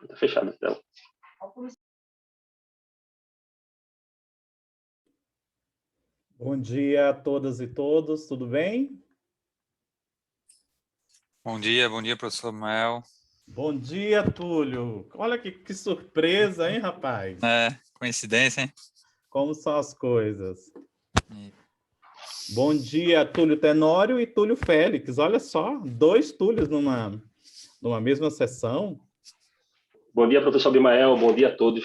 Está fechada a tela. Bom dia a todas e todos, tudo bem? Bom dia, professor Mael. Bom dia, Túlio. Olha que surpresa, hein, rapaz? Coincidência, hein? Como são as coisas? Bom dia, Túlio Tenório e Túlio Félix. Olha só, 2 Túlios numa mesma sessão. Bom dia, professor Abimael. Bom dia a todos.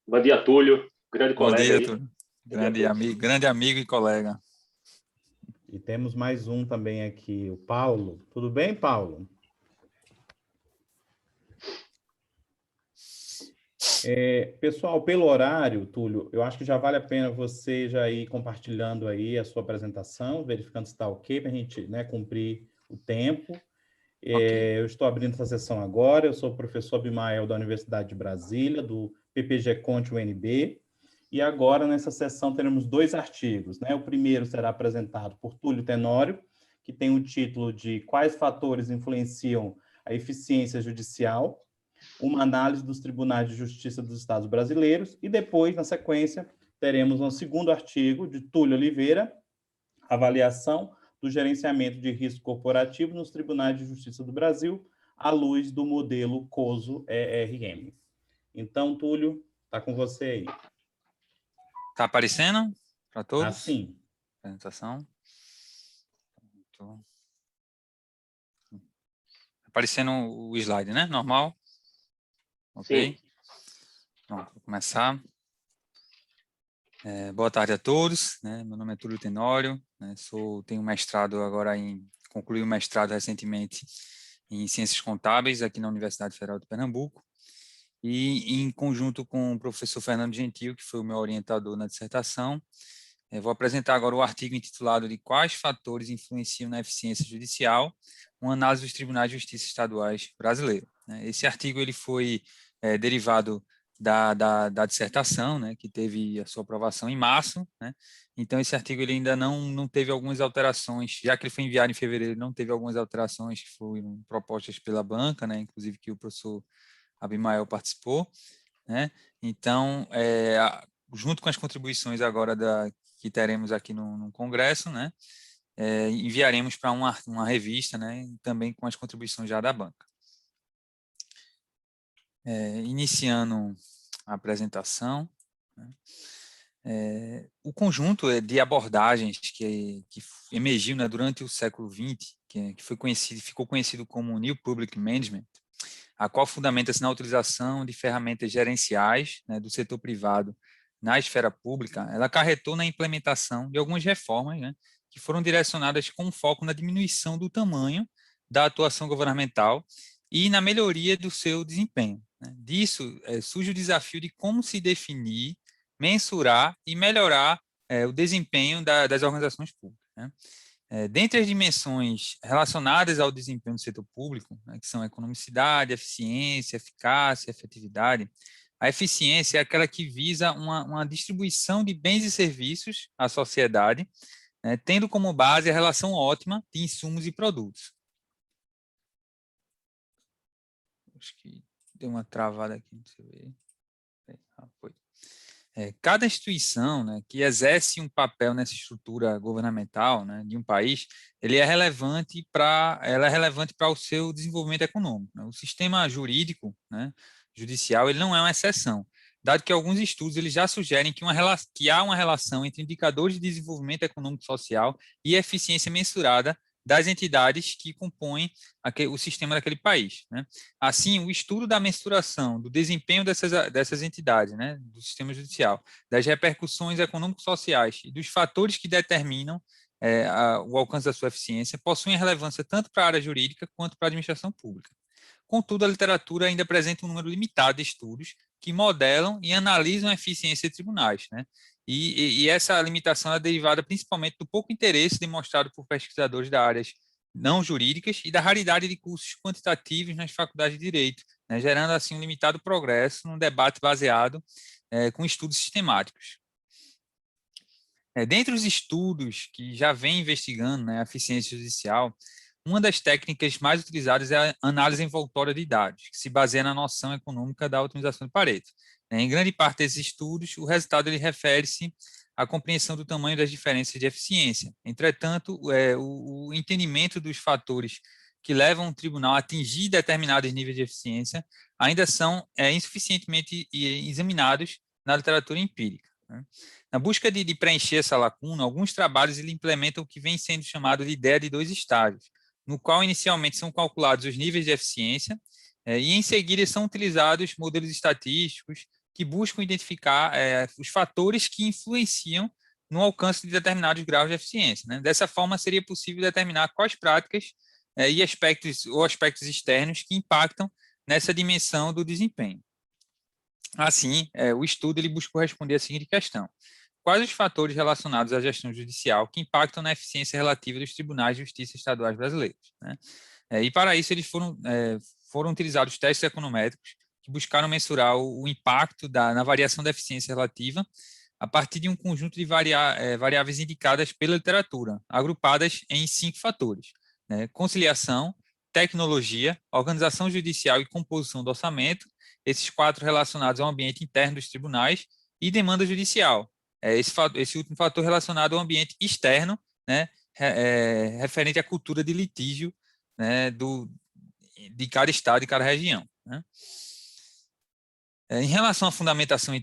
Bom dia, Túlio. Grande Bom colega dia, aí. Túlio. Grande amigo e colega. E temos mais um também aqui, o Paulo. Tudo bem, Paulo? Pessoal, pelo horário, Túlio, eu acho que já vale a pena você já ir compartilhando aí a sua apresentação, verificando se está ok, para a gente, né, cumprir o tempo. Okay. Eu estou abrindo essa sessão agora, eu sou o professor Abimael da Universidade de Brasília, do PPG Conte UNB, e agora nessa sessão teremos 2 artigos, né? O primeiro será apresentado por Túlio Tenório, que tem o título de Quais fatores influenciam a eficiência judicial? Uma análise dos tribunais de justiça dos estados brasileiros, e depois, na sequência, teremos um segundo artigo de Túlio Oliveira, avaliação do gerenciamento de risco corporativo nos tribunais de justiça do Brasil, à luz do modelo COSO-ERM. Então, Túlio, está com você aí. Está aparecendo para todos? Assim. Apresentação. Aparecendo o slide, né? Normal? Ok. Sim. Pronto, vou começar. Boa tarde a todos, né? Meu nome é Túlio Tenório, né? Tenho mestrado agora concluí o mestrado recentemente em Ciências Contábeis aqui na Universidade Federal de Pernambuco, e em conjunto com o professor Fernando Gentil, que foi o meu orientador na dissertação, vou apresentar agora o artigo intitulado de Quais fatores influenciam na eficiência judicial, uma análise dos tribunais de justiça estaduais brasileiros. Esse artigo ele foi derivado da dissertação, né, que teve a sua aprovação em março, né? Então esse artigo ele ainda não teve algumas alterações, já que ele foi enviado em fevereiro, não teve algumas alterações que foram propostas pela banca, né, inclusive que o professor Abimael participou, né? Então, junto com as contribuições agora que teremos aqui no Congresso, né, enviaremos para uma revista, né, e também com as contribuições já da banca. Iniciando a apresentação, né, o conjunto de abordagens que emergiu, né, durante o século XX, que ficou conhecido como New Public Management, a qual fundamenta-se na utilização de ferramentas gerenciais, né, do setor privado na esfera pública, ela acarretou na implementação de algumas reformas, né, que foram direcionadas com foco na diminuição do tamanho da atuação governamental e na melhoria do seu desempenho, né. Disso surge o desafio de como se definir, mensurar e melhorar o desempenho das organizações públicas, né. Dentre as dimensões relacionadas ao desempenho do setor público, né, que são economicidade, eficiência, eficácia, efetividade, a eficiência é aquela que visa uma distribuição de bens e serviços à sociedade, né, tendo como base a relação ótima de insumos e produtos. Acho que deu uma travada aqui, não sei. Foi. Cada instituição, né, que exerce um papel nessa estrutura governamental, né, de um país, ela é relevante para o seu desenvolvimento econômico, né? O sistema jurídico, né, judicial, ele não é uma exceção, dado que alguns estudos eles já sugerem que há uma relação entre indicadores de desenvolvimento econômico e social e eficiência mensurada das entidades que compõem o sistema daquele país, né? Assim, o estudo da mensuração do desempenho dessas entidades, né, do sistema judicial, das repercussões econômico-sociais e dos fatores que determinam o alcance da sua eficiência possuem relevância tanto para a área jurídica quanto para a administração pública. Contudo, a literatura ainda apresenta um número limitado de estudos que modelam e analisam a eficiência de tribunais, né? E essa limitação é derivada principalmente do pouco interesse demonstrado por pesquisadores da áreas não jurídicas e da raridade de cursos quantitativos nas faculdades de Direito, né, gerando assim um limitado progresso num debate baseado com estudos sistemáticos. Dentre os estudos que já vêm investigando, né, a eficiência judicial, uma das técnicas mais utilizadas é a análise envoltória de dados, que se baseia na noção econômica da otimização de Pareto. Em grande parte desses estudos, o resultado ele refere-se à compreensão do tamanho das diferenças de eficiência. Entretanto, o entendimento dos fatores que levam o tribunal a atingir determinados níveis de eficiência ainda são insuficientemente examinados na literatura empírica. Né? Na busca de preencher essa lacuna, alguns trabalhos ele implementam o que vem sendo chamado de ideia de dois estágios, no qual inicialmente são calculados os níveis de eficiência e em seguida são utilizados modelos estatísticos que buscam identificar os fatores que influenciam no alcance de determinados graus de eficiência. Né? Dessa forma, seria possível determinar quais práticas e aspectos externos que impactam nessa dimensão do desempenho. Assim, o estudo ele buscou responder a seguinte questão: quais os fatores relacionados à gestão judicial que impactam na eficiência relativa dos tribunais de justiça estaduais brasileiros? Né? E para isso eles foram utilizados testes econométricos que buscaram mensurar o impacto na variação da eficiência relativa a partir de um conjunto de variáveis indicadas pela literatura, agrupadas em 5 fatores: né? Conciliação, tecnologia, organização judicial e composição do orçamento, esses 4 relacionados ao ambiente interno dos tribunais, e demanda judicial, esse último fator relacionado ao ambiente externo, né, referente à cultura de litígio, né, de cada estado e cada região. Né. Em relação à fundamentação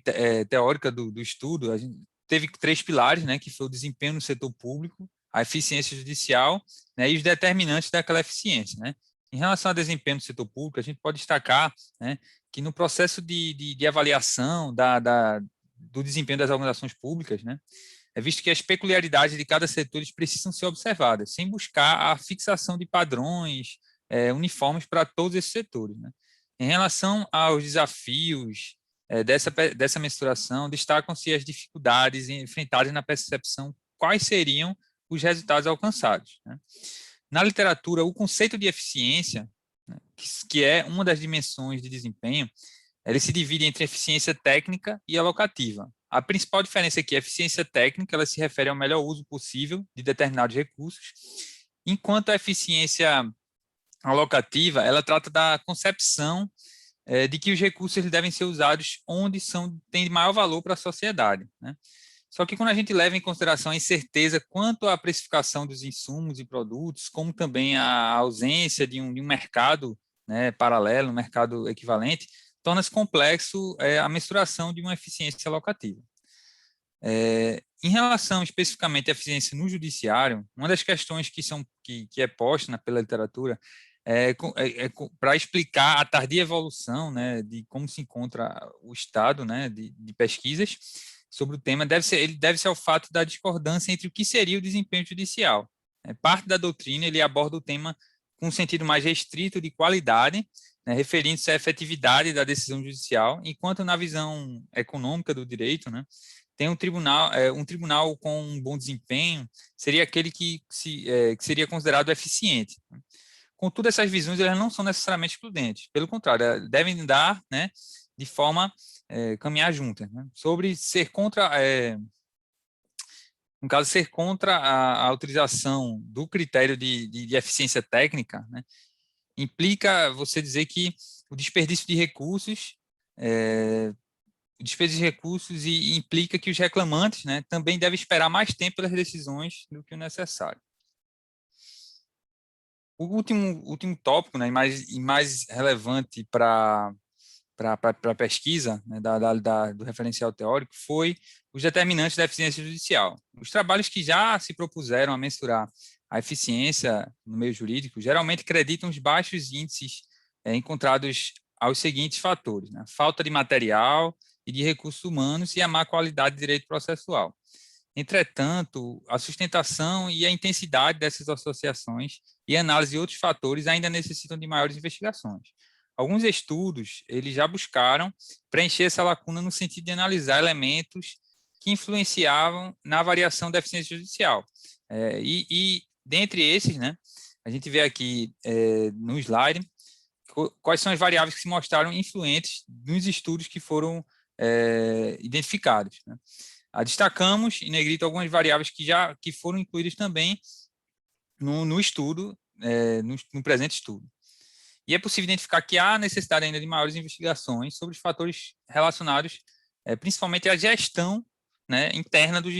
teórica do estudo, a gente teve 3 pilares, né, que foi o desempenho no setor público, a eficiência judicial, né, e os determinantes daquela eficiência. Né. Em relação ao desempenho no setor público, a gente pode destacar, né, que no processo de avaliação do desempenho das organizações públicas, né, é visto que as peculiaridades de cada setor precisam ser observadas, sem buscar a fixação de padrões uniformes para todos esses setores. Né. Em relação aos desafios dessa mensuração, destacam-se as dificuldades enfrentadas na percepção quais seriam os resultados alcançados. Né. Na literatura, o conceito de eficiência, né, que é uma das dimensões de desempenho, ele se divide entre eficiência técnica e alocativa. A principal diferença é que a eficiência técnica ela se refere ao melhor uso possível de determinados recursos, enquanto a eficiência alocativa ela trata da concepção de que os recursos eles devem ser usados onde têm maior valor para a sociedade. Né? Só que quando a gente leva em consideração a incerteza quanto à precificação dos insumos e produtos, como também a ausência de um mercado, né, paralelo, um mercado equivalente, torna-se complexo a mensuração de uma eficiência alocativa. Em relação especificamente à eficiência no judiciário, uma das questões que é posta pela literatura para explicar a tardia evolução, né, de como se encontra o estado, né, de pesquisas sobre o tema, deve ser ao fato da discordância entre o que seria o desempenho judicial. Parte da doutrina ele aborda o tema com um sentido mais restrito de qualidade, né, referindo-se à efetividade da decisão judicial, enquanto na visão econômica do direito, né, tem um tribunal com um bom desempenho seria aquele que seria considerado eficiente. Contudo, essas visões elas não são necessariamente excludentes, pelo contrário, devem dar, né, de forma caminhar juntas. Né, sobre ser contra, no caso, ser contra a utilização do critério de eficiência técnica, né, implica você dizer que o desperdício de recursos implica que os reclamantes, né, também devem esperar mais tempo pelas decisões do que o necessário. O último tópico, né, e mais relevante para a pesquisa, né, do referencial teórico foi os determinantes da eficiência judicial. Os trabalhos que já se propuseram a mensurar a eficiência no meio jurídico geralmente acreditam os baixos índices encontrados aos seguintes fatores: né, falta de material e de recursos humanos e a má qualidade de direito processual. Entretanto, a sustentação e a intensidade dessas associações e a análise de outros fatores ainda necessitam de maiores investigações. Alguns estudos eles já buscaram preencher essa lacuna no sentido de analisar elementos que influenciavam na variação da eficiência judicial. E dentre esses, né, a gente vê aqui no slide quais são as variáveis que se mostraram influentes nos estudos que foram identificados. Né. Destacamos em negrito algumas variáveis que foram incluídas também no estudo no presente estudo. E é possível identificar que há necessidade ainda de maiores investigações sobre os fatores relacionados, principalmente à gestão, né, interna do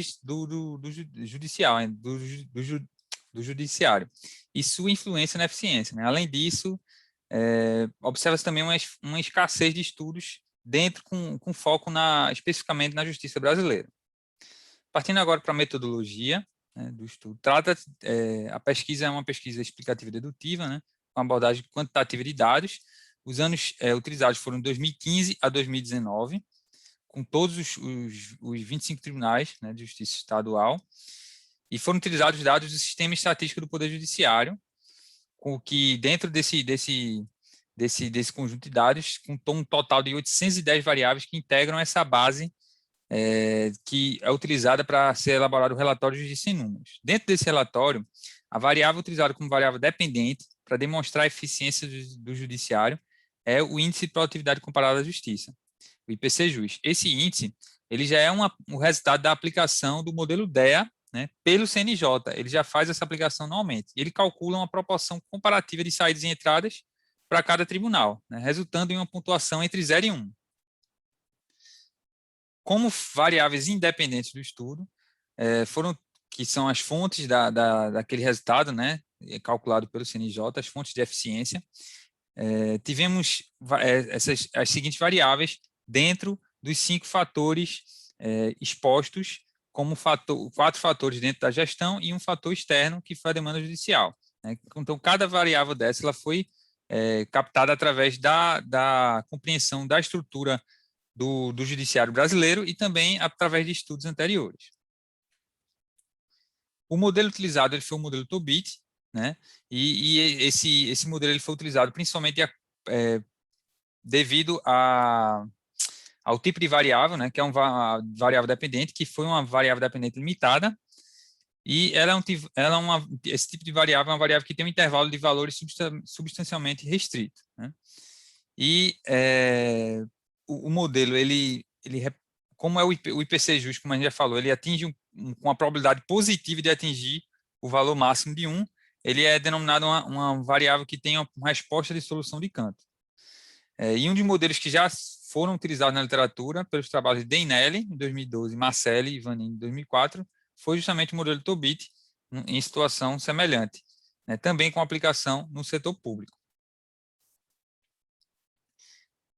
judiciário e sua influência na eficiência, né? Além disso, observa-se também uma escassez de estudos com foco especificamente na justiça brasileira. Partindo agora para a metodologia, né, do estudo, a pesquisa é uma pesquisa explicativa dedutiva, né, com abordagem quantitativa de dados. Os anos utilizados foram 2015 a 2019, com todos os 25 tribunais, né, de justiça estadual, e foram utilizados dados do Sistema Estatístico do Poder Judiciário, com que dentro desse conjunto de dados, contou um total de 810 variáveis que integram essa base que é utilizada para ser elaborado o relatório de justiça em números. Dentro desse relatório, a variável utilizada como variável dependente para demonstrar a eficiência do judiciário é o Índice de Produtividade Comparada à Justiça, o IPC-JUS. Esse índice ele já é o resultado da aplicação do modelo DEA, né, pelo CNJ. Ele já faz essa aplicação anualmente. Ele calcula uma proporção comparativa de saídas e entradas para cada tribunal, né, resultando em uma pontuação entre 0 e 1. Como variáveis independentes do estudo, que são as fontes daquele resultado, né, calculado pelo CNJ, as fontes de eficiência, tivemos as seguintes variáveis dentro dos 5 fatores expostos, como 4 fatores dentro da gestão e um fator externo, que foi a demanda judicial, né? Então, cada variável dessa ela foi captada através da compreensão da estrutura do judiciário brasileiro e também através de estudos anteriores. O modelo utilizado ele foi o modelo Tobit, né? E esse modelo ele foi utilizado principalmente devido ao tipo de variável, né? Que é uma variável dependente, que foi uma variável dependente limitada, e esse tipo de variável é uma variável que tem um intervalo de valores substancialmente restrito, né? E o modelo, como é o IPC-JUS, como a gente já falou, ele atinge com a probabilidade positiva de atingir o valor máximo de 1, ele é denominado uma variável que tem uma resposta de solução de Cantor. E um dos modelos que já foram utilizados na literatura pelos trabalhos de Deinelli, em 2012, Marcelli e Vanin, em 2004, foi justamente o modelo Tobit, em situação semelhante, né, também com aplicação no setor público.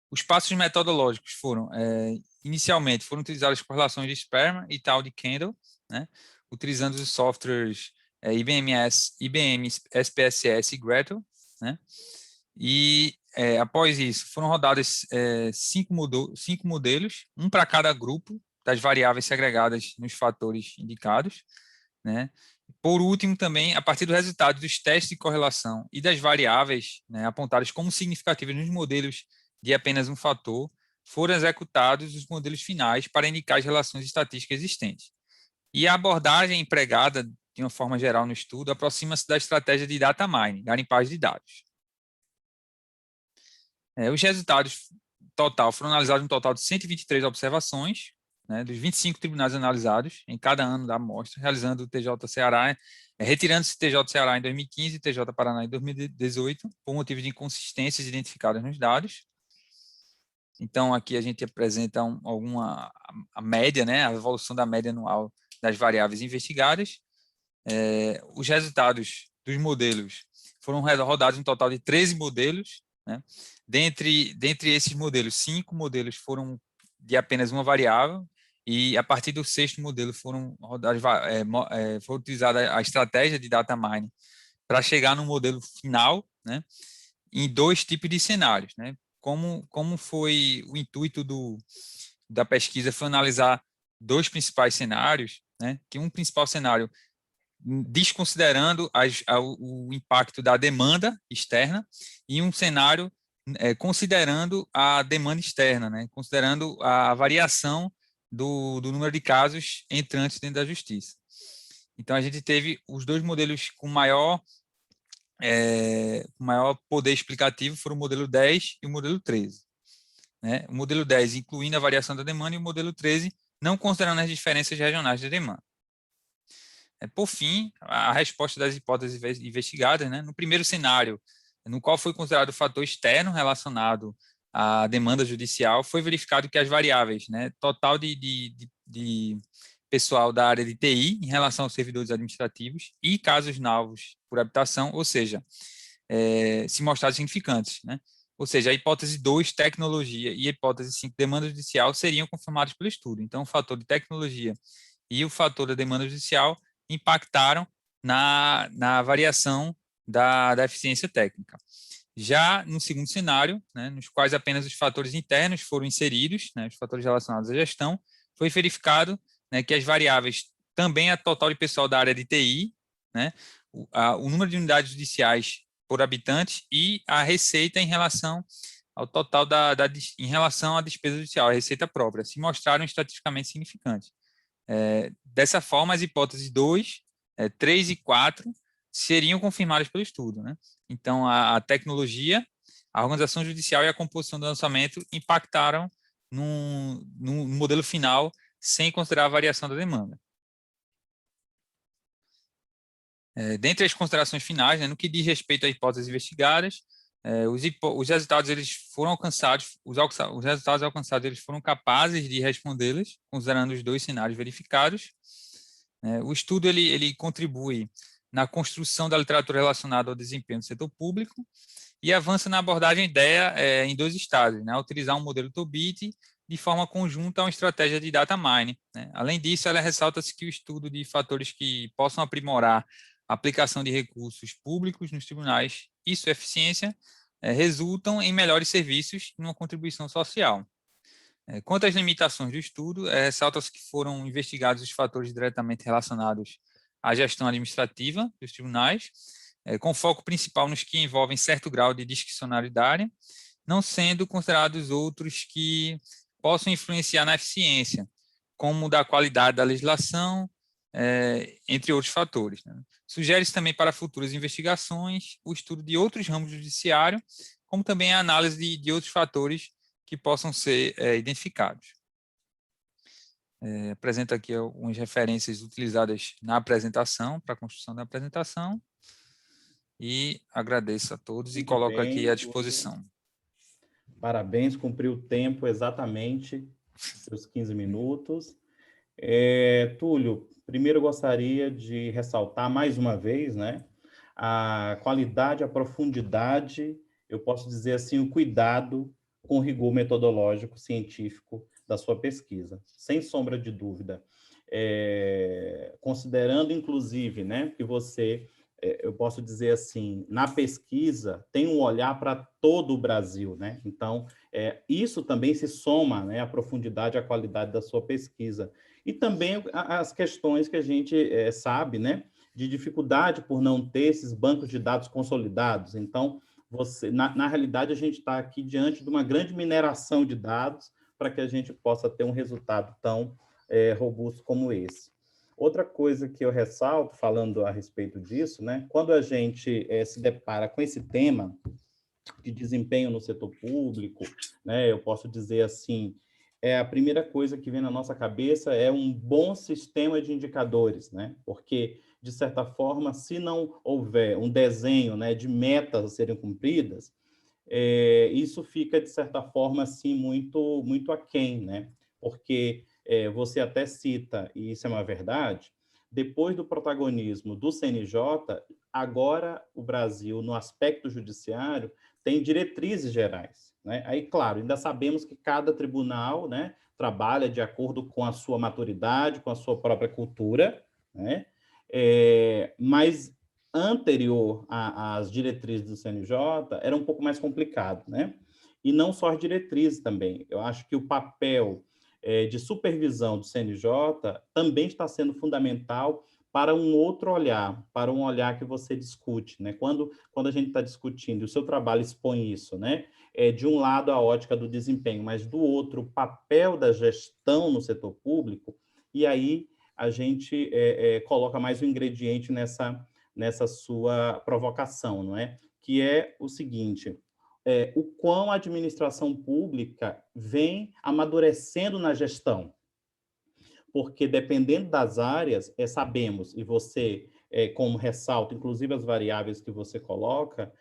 Os passos metodológicos inicialmente, foram utilizadas correlações de Sperman e tal de Kendall, né, utilizando os softwares IBM SPSS e Gretel, né, e após isso, foram rodados 5 modelos, um para cada grupo das variáveis segregadas nos fatores indicados, né. Por último, também, a partir do resultado dos testes de correlação e das variáveis, né, apontadas como significativas nos modelos de apenas um fator, foram executados os modelos finais para indicar as relações estatísticas existentes. E a abordagem empregada, de uma forma geral no estudo, aproxima-se da estratégia de data mining, garimpagem de dados. Os resultados total foram analisados um total de 123 observações, né, dos 25 tribunais analisados em cada ano da amostra, realizando o TJ Ceará, retirando-se o TJ Ceará em 2015 e TJ Paraná em 2018, por motivo de inconsistências identificadas nos dados. Então, aqui a gente apresenta a média, né, a evolução da média anual das variáveis investigadas. Os resultados dos modelos foram rodados um total de 13 modelos, né? Dentre esses modelos, 5 modelos foram de apenas uma variável, e a partir do 6º modelo foram utilizada a estratégia de data mining para chegar no modelo final, né, em 2 tipos de cenários, né? Como foi o intuito da pesquisa, foi analisar 2 principais cenários, né? Que um principal cenário desconsiderando o impacto da demanda externa, e um cenário considerando a demanda externa, né? Considerando a variação do número de casos entrantes dentro da justiça. Então, a gente teve os 2 modelos com maior poder explicativo, foram o modelo 10 e o modelo 13. Né? O modelo 10 incluindo a variação da demanda, e o modelo 13 não considerando as diferenças regionais da demanda. Por fim, a resposta das hipóteses investigadas, né? No primeiro cenário, no qual foi considerado o fator externo relacionado à demanda judicial, foi verificado que as variáveis, né, total de pessoal da área de TI em relação aos servidores administrativos e casos novos por habitação, ou seja, se mostraram significantes, né? Ou seja, a hipótese 2, tecnologia, e a hipótese 5, demanda judicial, seriam confirmados pelo estudo. Então, o fator de tecnologia e o fator da demanda judicial impactaram na variação da eficiência técnica. Já no segundo cenário, né, nos quais apenas os fatores internos foram inseridos, né, os fatores relacionados à gestão, foi verificado, né, que as variáveis, também a total de pessoal da área de TI, né, o número de unidades judiciais por habitante e a receita em relação ao total em relação à despesa judicial, a receita própria, se mostraram estatisticamente significantes. Dessa forma, as hipóteses 2, 3 e 4 seriam confirmadas pelo estudo, né? Então, a tecnologia, a organização judicial e a composição do lançamento impactaram no modelo final, sem considerar a variação da demanda. Dentre as considerações finais, né, no que diz respeito às hipóteses investigadas, os resultados eles foram alcançados, os resultados alcançados eles foram capazes de respondê-las, considerando os 2 cenários verificados. O estudo ele contribui na construção da literatura relacionada ao desempenho do setor público e avança na abordagem ideia em 2 estágios, né, utilizar um modelo Tobit de forma conjunta a uma estratégia de data mining, né. Além disso, ela ressalta-se que o estudo de fatores que possam aprimorar a aplicação de recursos públicos nos tribunais e sua eficiência resultam em melhores serviços e numa contribuição social. Quanto às limitações do estudo, ressalta-se que foram investigados os fatores diretamente relacionados à gestão administrativa dos tribunais, com foco principal nos que envolvem certo grau de discricionariedade, não sendo considerados outros que possam influenciar na eficiência, como da qualidade da legislação, entre outros fatores, né? Sugere-se também para futuras investigações o estudo de outros ramos do judiciário, como também a análise de outros fatores que possam ser identificados. Apresento aqui algumas referências utilizadas na apresentação, para a construção da apresentação, e agradeço a todos e coloco aqui à disposição. Parabéns, cumpriu o tempo exatamente, seus 15 minutos. Túlio, primeiro eu gostaria de ressaltar mais uma vez, né, a qualidade, a profundidade, eu posso dizer assim, o cuidado com o rigor metodológico científico da sua pesquisa, sem sombra de dúvida. Considerando, inclusive, né, que você, eu posso dizer assim, na pesquisa, tem um olhar para todo o Brasil, né? Então, isso também se soma, né, à profundidade, à qualidade da sua pesquisa. E também as questões que a gente sabe, né, de dificuldade por não ter esses bancos de dados consolidados. Então, na realidade, a gente está aqui diante de uma grande mineração de dados para que a gente possa ter um resultado tão robusto como esse. Outra coisa que eu ressalto, falando a respeito disso, né, quando a gente se depara com esse tema de desempenho no setor público, né, eu posso dizer assim, a primeira coisa que vem na nossa cabeça é um bom sistema de indicadores, né? Porque, de certa forma, se não houver um desenho, né, de metas a serem cumpridas, isso fica, de certa forma, assim, muito, muito aquém, né? Porque você até cita, e isso é uma verdade, depois do protagonismo do CNJ, agora o Brasil, no aspecto judiciário, tem diretrizes gerais, né? Aí, claro, ainda sabemos que cada tribunal, né, trabalha de acordo com a sua maturidade, com a sua própria cultura, né? Mas anterior às diretrizes do CNJ, era um pouco mais complicado, né? E não só as diretrizes também. Eu acho que o papel de supervisão do CNJ também está sendo fundamental para um outro olhar, para um olhar que você discute, né? Quando a gente está discutindo, o seu trabalho expõe isso, né? De um lado, a ótica do desempenho, mas do outro, o papel da gestão no setor público, e aí a gente coloca mais um ingrediente nessa sua provocação, não é? Que é o seguinte, o quão a administração pública vem amadurecendo na gestão. porque dependendo das áreas, sabemos, e você, como ressalta, inclusive as variáveis que você coloca,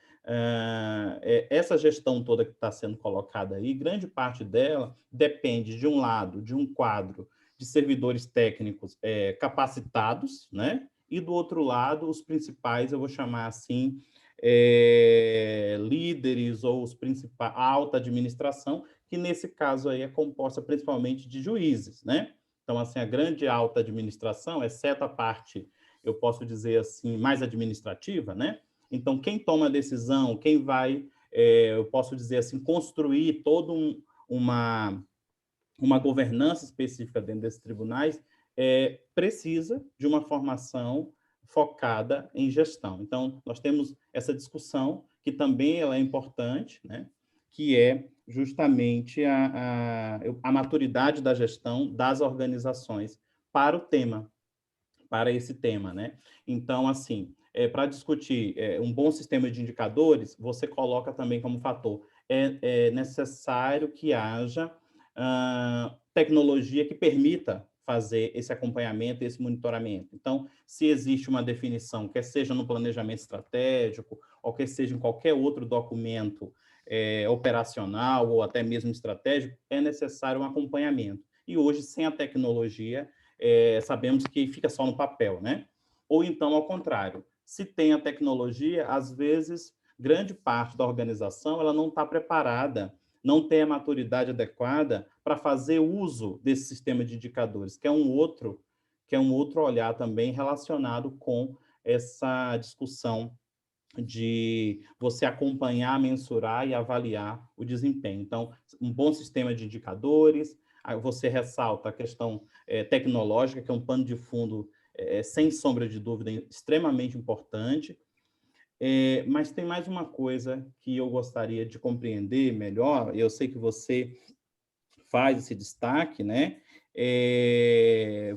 essa gestão toda que está sendo colocada aí, grande parte dela depende, de um lado, de um quadro de servidores técnicos capacitados, né? E do outro lado, os principais, eu vou chamar assim, líderes ou os principais, a alta administração, que nesse caso aí é composta principalmente de juízes, né? Então, assim, a grande alta administração, exceto a parte, eu posso dizer assim, mais administrativa, né? Então, quem toma a decisão, quem vai, eu posso dizer assim, construir toda uma governança específica dentro desses tribunais, precisa de uma formação focada em gestão. Então, nós temos essa discussão, que também ela é importante, né? Que é justamente a maturidade da gestão das organizações para o tema, para esse tema, né? Então, assim, para discutir um bom sistema de indicadores, você coloca também como fator, é necessário que haja tecnologia que permita fazer esse acompanhamento, esse monitoramento. Então, se existe uma definição, quer seja no planejamento estratégico, ou quer seja em qualquer outro documento operacional ou até mesmo estratégico, é necessário um acompanhamento. E hoje, sem a tecnologia, sabemos que fica só no papel, né? Ou então, ao contrário, se tem a tecnologia, às vezes, grande parte da organização ela não está preparada, não tem a maturidade adequada para fazer uso desse sistema de indicadores, que é um outro olhar também relacionado com essa discussão de você acompanhar, mensurar e avaliar o desempenho. Então, um bom sistema de indicadores, aí você ressalta a questão tecnológica, que é um pano de fundo, sem sombra de dúvida, extremamente importante. Mas tem mais uma coisa que eu gostaria de compreender melhor, eu sei que você faz esse destaque, né?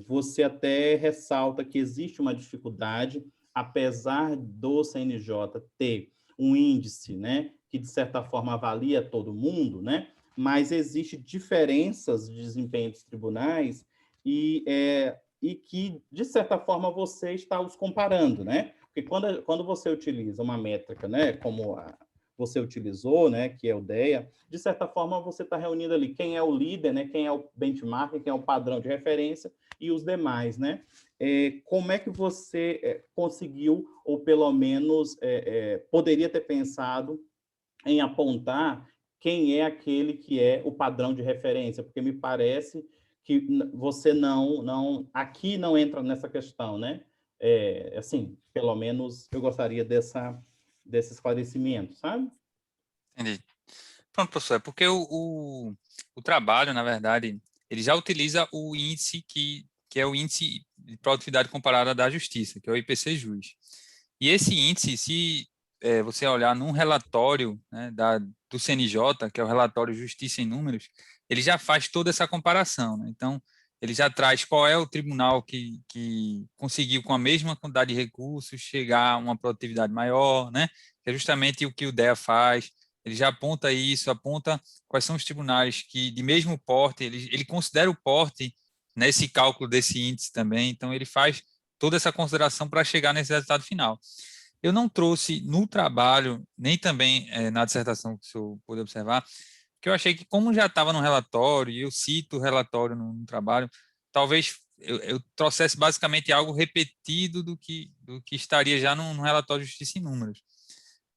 Você até ressalta que existe uma dificuldade, apesar do CNJ ter um índice, né, que de certa forma avalia todo mundo, né? Mas existe diferenças de desempenho dos tribunais e que, de certa forma, você está os comparando, né? Porque quando você utiliza uma métrica, né, como você utilizou, né, que é o DEA, de certa forma você está reunindo ali quem é o líder, né, quem é o benchmark, quem é o padrão de referência e os demais, né? Como é que você conseguiu, ou pelo menos poderia ter pensado em apontar quem é aquele que é o padrão de referência? Porque me parece que você aqui não entra nessa questão, né? Assim, pelo menos eu gostaria desse esclarecimento, sabe? Entendi. Pronto, professor, é porque o trabalho, na verdade, ele já utiliza o índice que é o índice de produtividade comparada da justiça, que é o IPC-JUS. E esse índice, se você olhar num relatório, né, do CNJ, que é o relatório Justiça em Números, ele já faz toda essa comparação, né? Então, ele já traz qual é o tribunal que conseguiu, com a mesma quantidade de recursos, chegar a uma produtividade maior, né? Que é justamente o que o DEA faz. Ele já aponta isso, aponta quais são os tribunais que, de mesmo porte, ele considera o porte nesse cálculo desse índice também, então ele faz toda essa consideração para chegar nesse resultado final. Eu não trouxe no trabalho, nem também na dissertação que o senhor pôde observar, que eu achei que, como já estava no relatório, e eu cito o relatório no trabalho, talvez eu trouxesse basicamente algo repetido do que estaria já no relatório de Justiça em Números.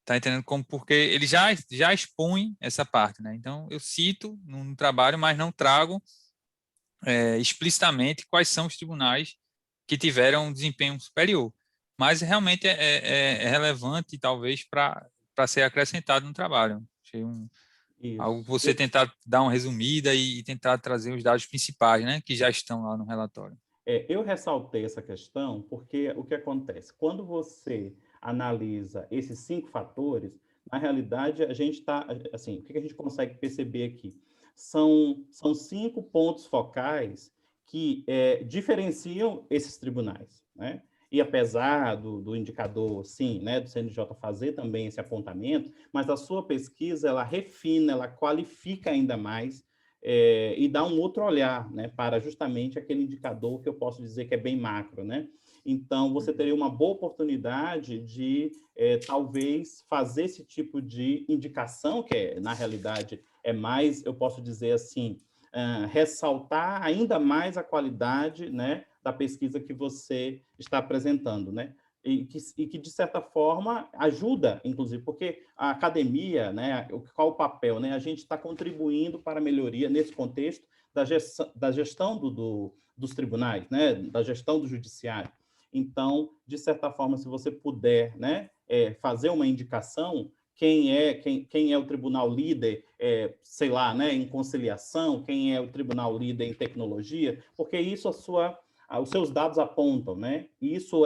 Tá entendendo? Como, porque ele já expõe essa parte, né? Então, eu cito no trabalho, mas não trago explicitamente quais são os tribunais que tiveram um desempenho superior. Mas realmente é relevante, talvez, para ser acrescentado no trabalho. Achei algo que Isso. você tentar dar uma resumida e tentar trazer os dados principais, né, que já estão lá no relatório. Eu ressaltei essa questão porque o que acontece? Quando você analisa esses 5 fatores, na realidade, a gente está, assim, o que a gente consegue perceber aqui? São 5 pontos focais que diferenciam esses tribunais, né? E apesar do indicador, sim, né, do CNJ fazer também esse apontamento, mas a sua pesquisa, ela refina, ela qualifica ainda mais e dar um outro olhar, né, para justamente aquele indicador que eu posso dizer que é bem macro, né? Então, você teria uma boa oportunidade de, talvez, fazer esse tipo de indicação, que na realidade é mais, eu posso dizer assim, ressaltar ainda mais a qualidade, né, da pesquisa que você está apresentando, né? E que, de certa forma, ajuda, inclusive, porque a academia, né, qual o papel? Né? A gente está contribuindo para a melhoria, nesse contexto, da gestão dos tribunais, né, da gestão do judiciário. Então, de certa forma, se você puder, né, fazer uma indicação, quem é o tribunal líder, sei lá, né, em conciliação, quem é o tribunal líder em tecnologia, porque isso os seus dados apontam, né? E isso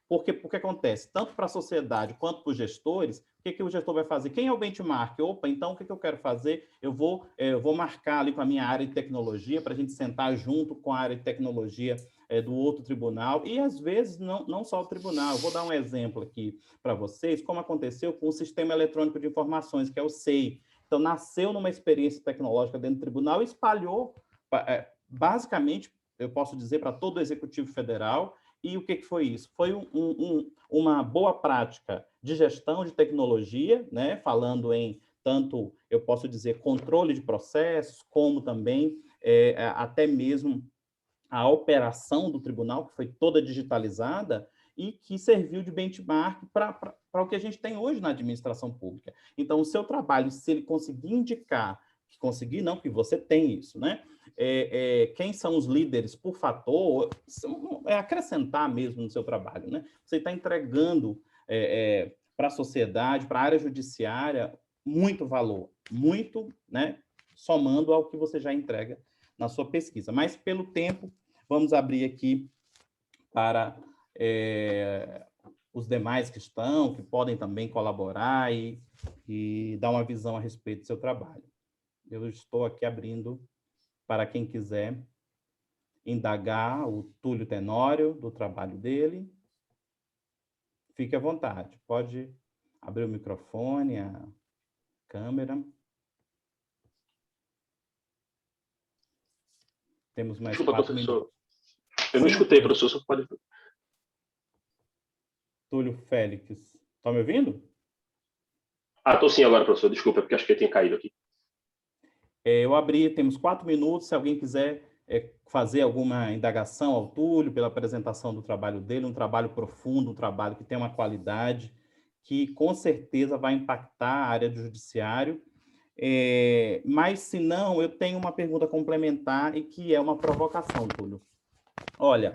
porque acontece, tanto para a sociedade quanto para os gestores, o que o gestor vai fazer? Quem é o benchmark? Opa, então o que eu quero fazer? Eu vou marcar ali com a minha área de tecnologia, para a gente sentar junto com a área de tecnologia do outro tribunal, e às vezes não só o tribunal. Eu vou dar um exemplo aqui para vocês, como aconteceu com o Sistema Eletrônico de Informações, que é o SEI. Então, nasceu numa experiência tecnológica dentro do tribunal e espalhou, basicamente, eu posso dizer, para todo o Executivo Federal. E o que foi isso? Foi uma boa prática de gestão de tecnologia, né? Falando em tanto, eu posso dizer, controle de processos, como também até mesmo a operação do tribunal, que foi toda digitalizada e que serviu de benchmark para o que a gente tem hoje na administração pública. Então, o seu trabalho, se ele conseguir indicar, conseguir não, que você tem isso, né? Quem são os líderes por fator, acrescentar mesmo no seu trabalho, né? Você está entregando para a sociedade, para a área judiciária, muito valor, muito, né? Somando ao que você já entrega na sua pesquisa. Mas, pelo tempo, vamos abrir aqui para os demais que podem também colaborar e dar uma visão a respeito do seu trabalho. Eu estou aqui abrindo para quem quiser indagar o Túlio Tenório, do trabalho dele. Fique à vontade, pode abrir o microfone, a câmera. Temos mais Desculpa, 4 professor. minutos. Eu não Sim, escutei, professor. Você pode... Túlio Félix. Está me ouvindo? Estou sim agora, professor. Desculpa, porque acho que eu tinha caído aqui. Eu abri, temos 4 minutos, se alguém quiser fazer alguma indagação ao Túlio pela apresentação do trabalho dele, um trabalho profundo, um trabalho que tem uma qualidade que com certeza vai impactar a área do judiciário. Mas, se não, eu tenho uma pergunta complementar e que é uma provocação, Túlio. Olha,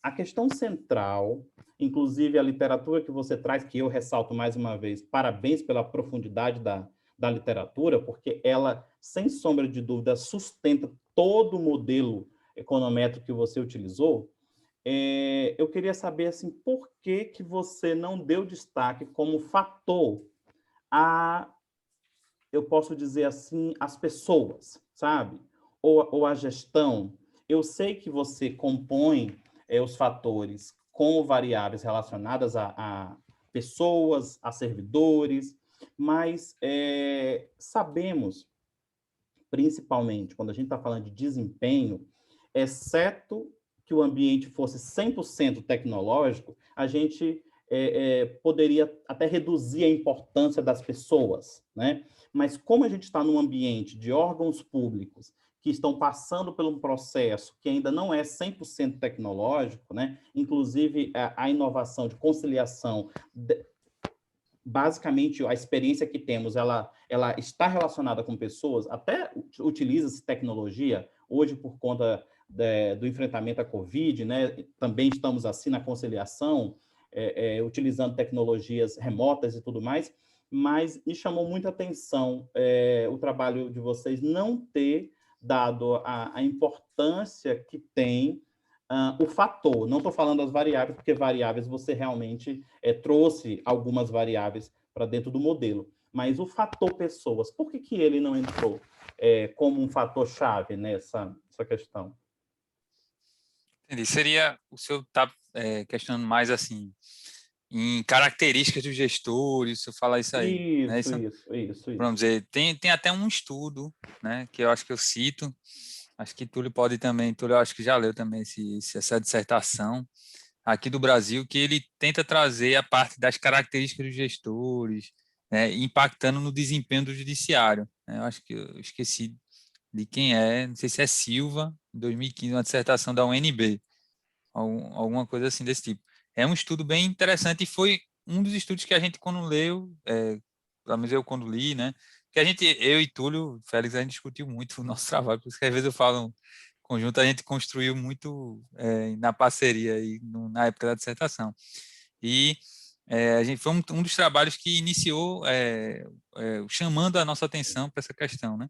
a questão central, inclusive a literatura que você traz, que eu ressalto mais uma vez, parabéns pela profundidade da literatura, porque ela, sem sombra de dúvida, sustenta todo o modelo econométrico que você utilizou. Eu queria saber, assim, por que você não deu destaque como fator eu posso dizer assim, as pessoas, sabe? Ou a gestão. Eu sei que você compõe os fatores com variáveis relacionadas a pessoas, a servidores, mas sabemos, principalmente quando a gente está falando de desempenho, exceto que o ambiente fosse 100% tecnológico, a gente poderia até reduzir a importância das pessoas, né? Mas como a gente está num ambiente de órgãos públicos que estão passando por um processo que ainda não é 100% tecnológico, né? Inclusive a inovação de conciliação, basicamente a experiência que temos, ela está relacionada com pessoas, até utiliza-se tecnologia, hoje por conta do enfrentamento à Covid, né? Também estamos assim na conciliação, utilizando tecnologias remotas e tudo mais, mas me chamou muita atenção o trabalho de vocês não ter dado a importância que tem o fator. Não estou falando das variáveis, porque variáveis você realmente trouxe algumas variáveis para dentro do modelo, mas o fator pessoas, por que ele não entrou como um fator-chave nessa questão? Entendi. Seria o senhor está questionando mais assim, em características dos gestores, se eu falar isso aí. Né? Isso. Vamos dizer, tem até um estudo, né, que eu acho que eu cito, acho que Túlio pode também, Túlio eu acho que já leu também essa dissertação aqui do Brasil, que ele tenta trazer a parte das características dos gestores, né, impactando no desempenho do judiciário. Né? Eu acho que eu esqueci de quem é, não sei se é Silva, em 2015, uma dissertação da UNB, alguma coisa assim desse tipo. É um estudo bem interessante e foi um dos estudos que a gente, quando leu, pelo menos eu quando li, né, que eu e Túlio, Félix, a gente discutiu muito o nosso trabalho, por isso que às vezes eu falo conjunto, a gente construiu muito na parceria aí, na época da dissertação. E a gente foi um dos trabalhos que iniciou chamando a nossa atenção para essa questão, né?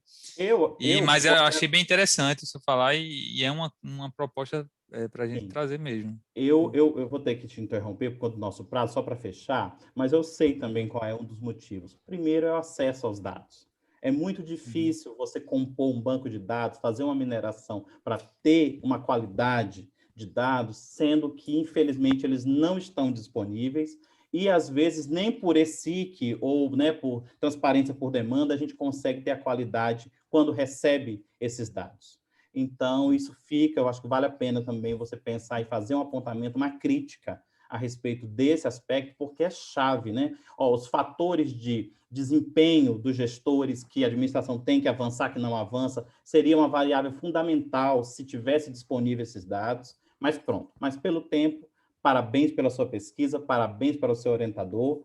Mas eu achei bem interessante isso falar e é uma proposta para a gente trazer mesmo. Eu vou ter que te interromper por conta do nosso prazo, só para fechar, mas eu sei também qual é um dos motivos. Primeiro é o acesso aos dados. É muito difícil você compor um banco de dados, fazer uma mineração para ter uma qualidade de dados, sendo que, infelizmente, eles não estão disponíveis e, às vezes, nem por ESIC ou, né, por transparência por demanda, a gente consegue ter a qualidade quando recebe esses dados. Então, isso fica, eu acho que vale a pena também você pensar e fazer um apontamento, uma crítica a respeito desse aspecto, porque é chave, né? Os fatores de desempenho dos gestores que a administração tem que avançar, que não avança, seria uma variável fundamental se tivesse disponível esses dados, mas pronto. Mas pelo tempo, parabéns pela sua pesquisa, parabéns para o seu orientador,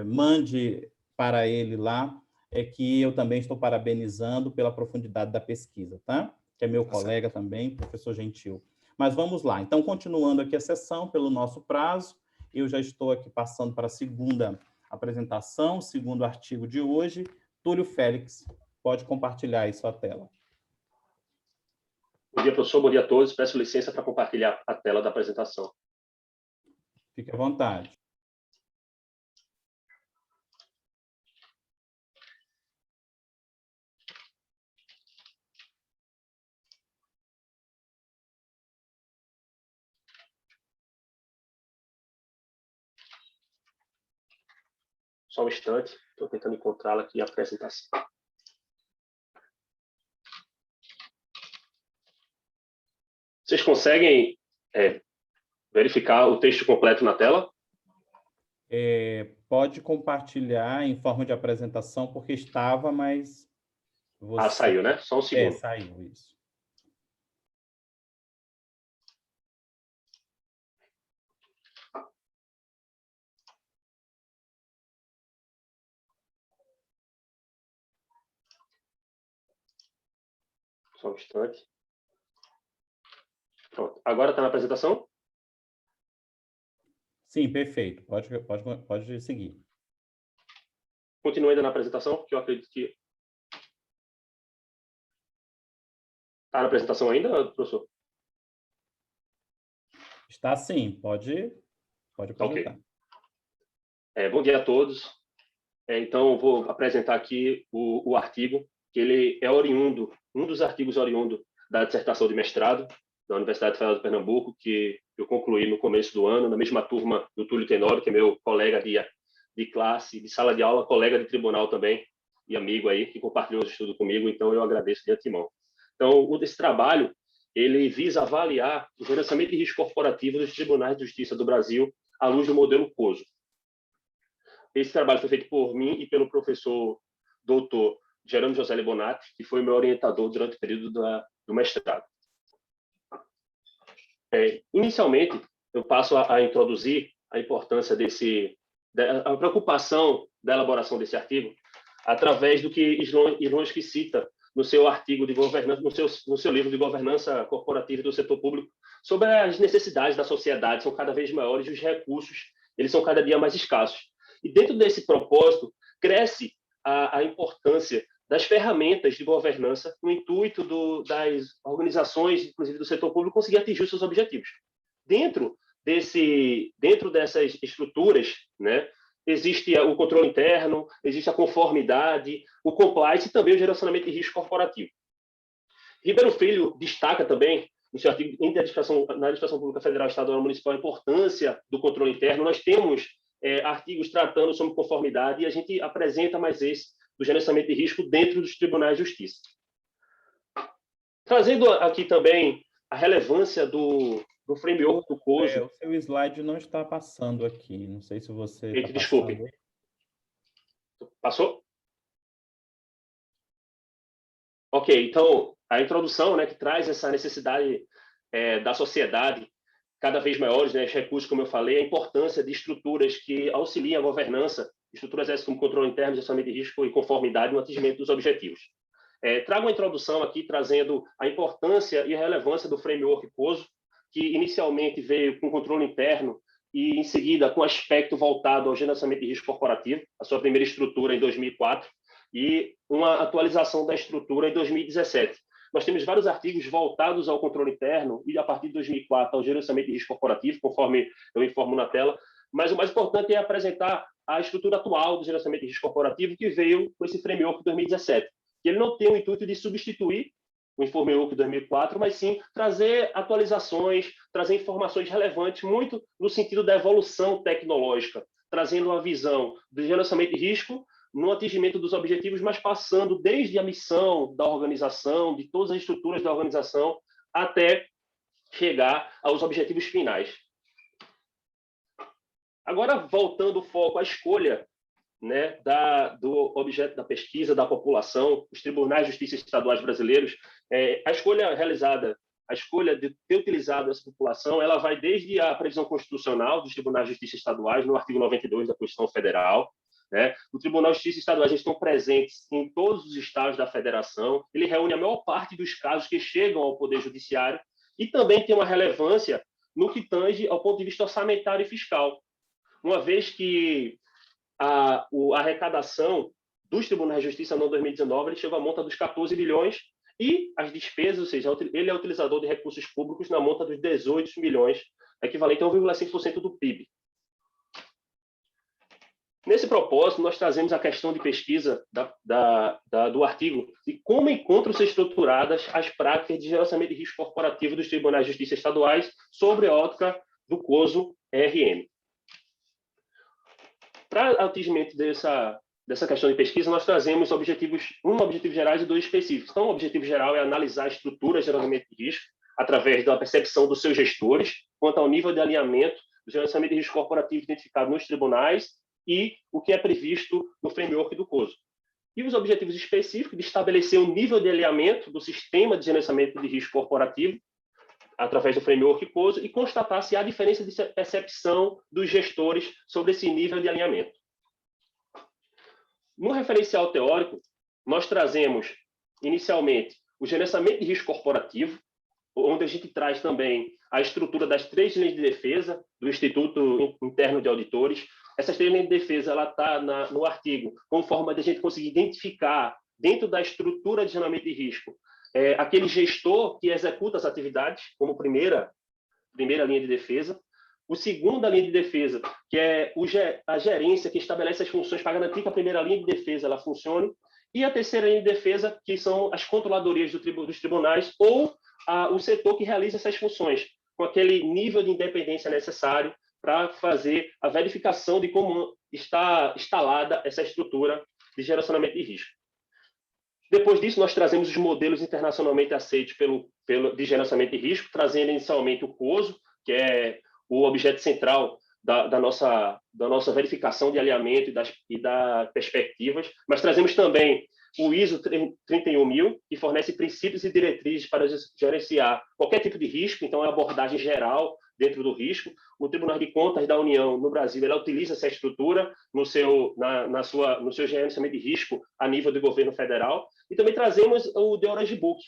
mande para ele lá, que eu também estou parabenizando pela profundidade da pesquisa, tá? Que é meu colega também, professor Gentil. Mas vamos lá. Então, continuando aqui a sessão, pelo nosso prazo, eu já estou aqui passando para a segunda apresentação, segundo artigo de hoje. Túlio Félix, pode compartilhar aí sua tela. Bom dia, professor. Bom dia a todos. Peço licença para compartilhar a tela da apresentação. Fique à vontade. Só um instante, estou tentando encontrá-la aqui, a apresentação. Vocês conseguem verificar o texto completo na tela? Pode compartilhar em forma de apresentação, porque estava, mas... Ah, saiu, né? Só um segundo. Saiu, isso. Só um instante. Pronto. Agora está na apresentação? Sim, perfeito. Pode seguir. Continue ainda na apresentação, porque eu acredito que... Está na apresentação ainda, professor? Está sim, pode apresentar. Okay. Bom dia a todos. Então, eu vou apresentar aqui o artigo, que ele é oriundo, um dos artigos oriundo da dissertação de mestrado da Universidade Federal de Pernambuco, que eu concluí no começo do ano, na mesma turma do Túlio Tenório, que é meu colega de classe, de sala de aula, colega de tribunal também, e amigo aí, que compartilhou os estudos comigo, então eu agradeço de antemão. Então, esse trabalho, ele visa avaliar o gerenciamento de risco corporativo dos tribunais de justiça do Brasil à luz do modelo COSO. Esse trabalho foi feito por mim e pelo professor doutor Jerônimo José Lebonati, que foi meu orientador durante o período do mestrado. Inicialmente, eu passo a introduzir a importância a preocupação da elaboração desse artigo através do que Slonski cita no seu artigo de governança, no seu livro de governança corporativa do setor público, sobre as necessidades da sociedade, são cada vez maiores e os recursos eles são cada dia mais escassos. E dentro desse propósito, cresce a importância das ferramentas de governança no intuito das organizações, inclusive do setor público, conseguir atingir os seus objetivos. Dentro dessas estruturas, né, existe o controle interno, existe a conformidade, o compliance e também o gerenciamento de risco corporativo. Ribeiro Filho destaca também no seu artigo na Administração Pública Federal, Estadual e Municipal, a importância do controle interno. Nós temos artigos tratando sobre conformidade e a gente apresenta mais esse do gerenciamento de risco dentro dos tribunais de justiça. Trazendo aqui também a relevância do framework do COSO. O seu slide não está passando aqui. Não sei se você está passando. Desculpe. Passou? Ok, então, a introdução, né, que traz essa necessidade da sociedade cada vez maiores, né, os recursos, como eu falei, a importância de estruturas que auxiliam a governança, estruturas essas como controle interno, gerenciamento de risco e conformidade no atingimento dos objetivos. Trago uma introdução aqui trazendo a importância e a relevância do framework COSO, que inicialmente veio com controle interno e, em seguida, com aspecto voltado ao gerenciamento de risco corporativo, a sua primeira estrutura em 2004, e uma atualização da estrutura em 2017. Nós temos vários artigos voltados ao controle interno e, a partir de 2004, ao gerenciamento de risco corporativo, conforme eu informo na tela, mas o mais importante é apresentar a estrutura atual do gerenciamento de risco corporativo, que veio com esse framework de 2017. Ele não tem o intuito de substituir o framework de 2004, mas sim trazer atualizações, trazer informações relevantes, muito no sentido da evolução tecnológica, trazendo uma visão do gerenciamento de risco no atingimento dos objetivos, mas passando desde a missão da organização, de todas as estruturas da organização, até chegar aos objetivos finais. Agora, voltando o foco à escolha, né, do objeto da pesquisa, da população, os tribunais de justiça estaduais brasileiros, a escolha realizada, a escolha de ter utilizado essa população, ela vai desde a previsão constitucional dos tribunais de justiça estaduais, no artigo 92 da Constituição Federal, né? O Tribunal de Justiça Estaduais estão presentes em todos os estados da federação, ele reúne a maior parte dos casos que chegam ao Poder Judiciário e também tem uma relevância no que tange ao ponto de vista orçamentário e fiscal, uma vez que a arrecadação dos tribunais de justiça no 2019 ele chegou à monta dos 14 bilhões e as despesas, ou seja, ele é utilizador de recursos públicos na monta dos 18 milhões, equivalente a 1,5% do PIB. Nesse propósito, nós trazemos a questão de pesquisa do artigo de como encontram-se estruturadas as práticas de gerenciamento de risco corporativo dos tribunais de justiça estaduais sobre a ótica do COSO-RM. Para atingimento dessa questão de pesquisa, nós trazemos objetivos gerais e dois específicos. Então, o objetivo geral é analisar a estrutura de gerenciamento de risco através da percepção dos seus gestores quanto ao nível de alinhamento do gerenciamento de risco corporativo identificado nos tribunais e o que é previsto no framework do COSO. E os objetivos específicos de estabelecer o nível de alinhamento do sistema de gerenciamento de risco corporativo através do framework COSO e constatar se há diferença de percepção dos gestores sobre esse nível de alinhamento. No referencial teórico, nós trazemos, inicialmente, o gerenciamento de risco corporativo, onde a gente traz também a estrutura das 3 linhas de defesa do Instituto Interno de Auditores. Essas 3 linhas de defesa está no artigo, como forma de a gente conseguir identificar, dentro da estrutura de gerenciamento de risco, aquele gestor que executa as atividades, como primeira linha de defesa. O segunda linha de defesa, que é a gerência que estabelece as funções para garantir que a primeira linha de defesa ela funcione. E a terceira linha de defesa, que são as controladorias dos tribunais ou o setor que realiza essas funções, com aquele nível de independência necessário para fazer a verificação de como está instalada essa estrutura de gerenciamento de risco. Depois disso, nós trazemos os modelos internacionalmente aceitos de gerenciamento de risco, trazendo inicialmente o COSO, que é o objeto central da nossa verificação de alinhamento e das perspectivas, mas trazemos também o ISO 31000, que fornece princípios e diretrizes para gerenciar qualquer tipo de risco, então é a abordagem geral dentro do risco. O Tribunal de Contas da União, no Brasil, ela utiliza essa estrutura no seu gerenciamento de risco a nível do governo federal. E também trazemos o The Orange Book,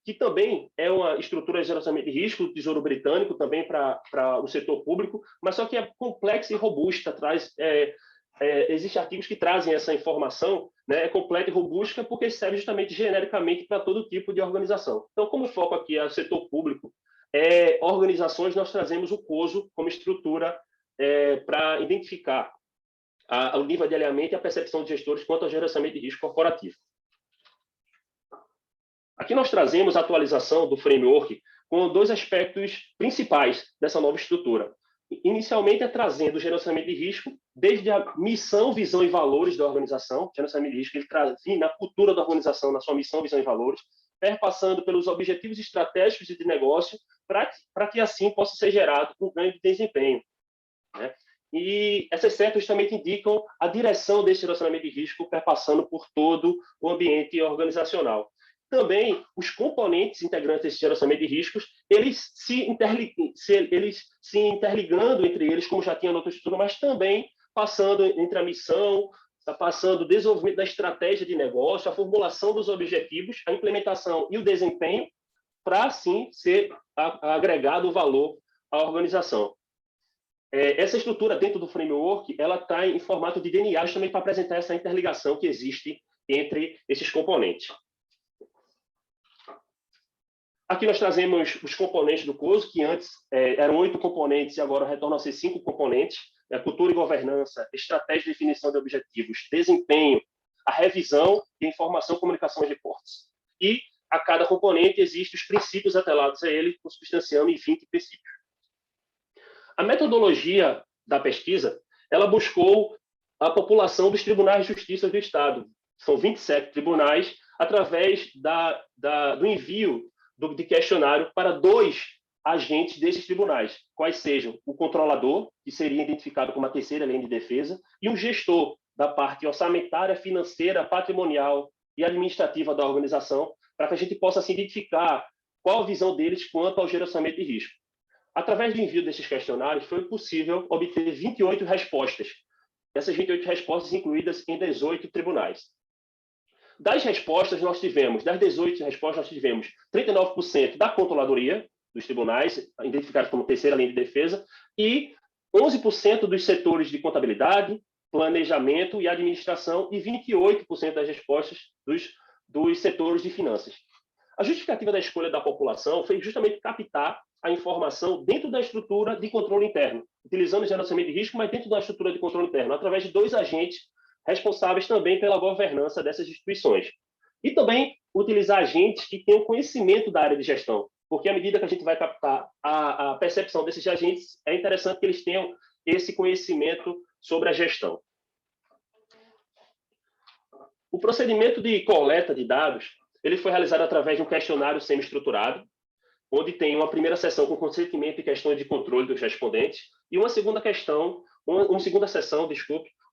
que também é uma estrutura de gerenciamento de risco do Tesouro Britânico, também para o setor público, mas só que é complexa e robusta. Existem artigos que trazem essa informação, né, é completa e robusta, porque serve justamente genericamente para todo tipo de organização. Então, como o foco aqui é o setor público, organizações, nós trazemos o COSO como estrutura para identificar o nível de alinhamento e a percepção de gestores quanto ao gerenciamento de risco corporativo. Aqui nós trazemos a atualização do framework com dois aspectos principais dessa nova estrutura. Inicialmente, é trazendo o gerenciamento de risco, desde a missão, visão e valores da organização. O gerenciamento de risco ele traz na cultura da organização, na sua missão, visão e valores, perpassando pelos objetivos estratégicos de negócio, para que assim possa ser gerado um ganho de desempenho, né? E essas setas justamente indicam a direção desse gerenciamento de risco, perpassando por todo o ambiente organizacional. Também, os componentes integrantes desse gerenciamento de riscos, eles se interligando entre eles, como já tinha na outra estrutura, mas também passando entre a missão, passando o desenvolvimento da estratégia de negócio, a formulação dos objetivos, a implementação e o desempenho, para, assim, ser agregado o valor à organização. Essa estrutura dentro do framework, ela está em formato de DNA, justamente para apresentar essa interligação que existe entre esses componentes. Aqui nós trazemos os componentes do COSO, que antes eram 8 componentes e agora retornam a ser 5 componentes. Cultura e governança, estratégia de definição de objetivos, desempenho, a revisão de informação, comunicação e reportes. E a cada componente existem os princípios atrelados a ele, consubstanciando em 20 princípios. A metodologia da pesquisa, ela buscou a população dos tribunais de justiça do Estado. São 27 tribunais, através do envio de questionário para 2 agentes desses tribunais, quais sejam o controlador, que seria identificado como a terceira linha de defesa, e um gestor da parte orçamentária, financeira, patrimonial e administrativa da organização, para que a gente possa assim, identificar qual a visão deles quanto ao gerenciamento de risco. Através do envio desses questionários, foi possível obter 28 respostas. Essas 28 respostas incluídas em 18 tribunais. Das respostas, nós tivemos, das 18 respostas, nós tivemos 39% da controladoria dos tribunais, identificados como terceira linha de defesa, e 11% dos setores de contabilidade, planejamento e administração, e 28% das respostas dos setores de finanças. A justificativa da escolha da população foi justamente captar a informação dentro da estrutura de controle interno, utilizando o gerenciamento de risco, mas dentro da estrutura de controle interno, através de 2 agentes responsáveis também pela governança dessas instituições. E também utilizar agentes que tenham conhecimento da área de gestão, porque à medida que a gente vai captar a percepção desses agentes, é interessante que eles tenham esse conhecimento sobre a gestão. O procedimento de coleta de dados ele foi realizado através de um questionário semi-estruturado, onde tem uma primeira sessão com consentimento e questões de controle dos respondentes, e uma segunda sessão,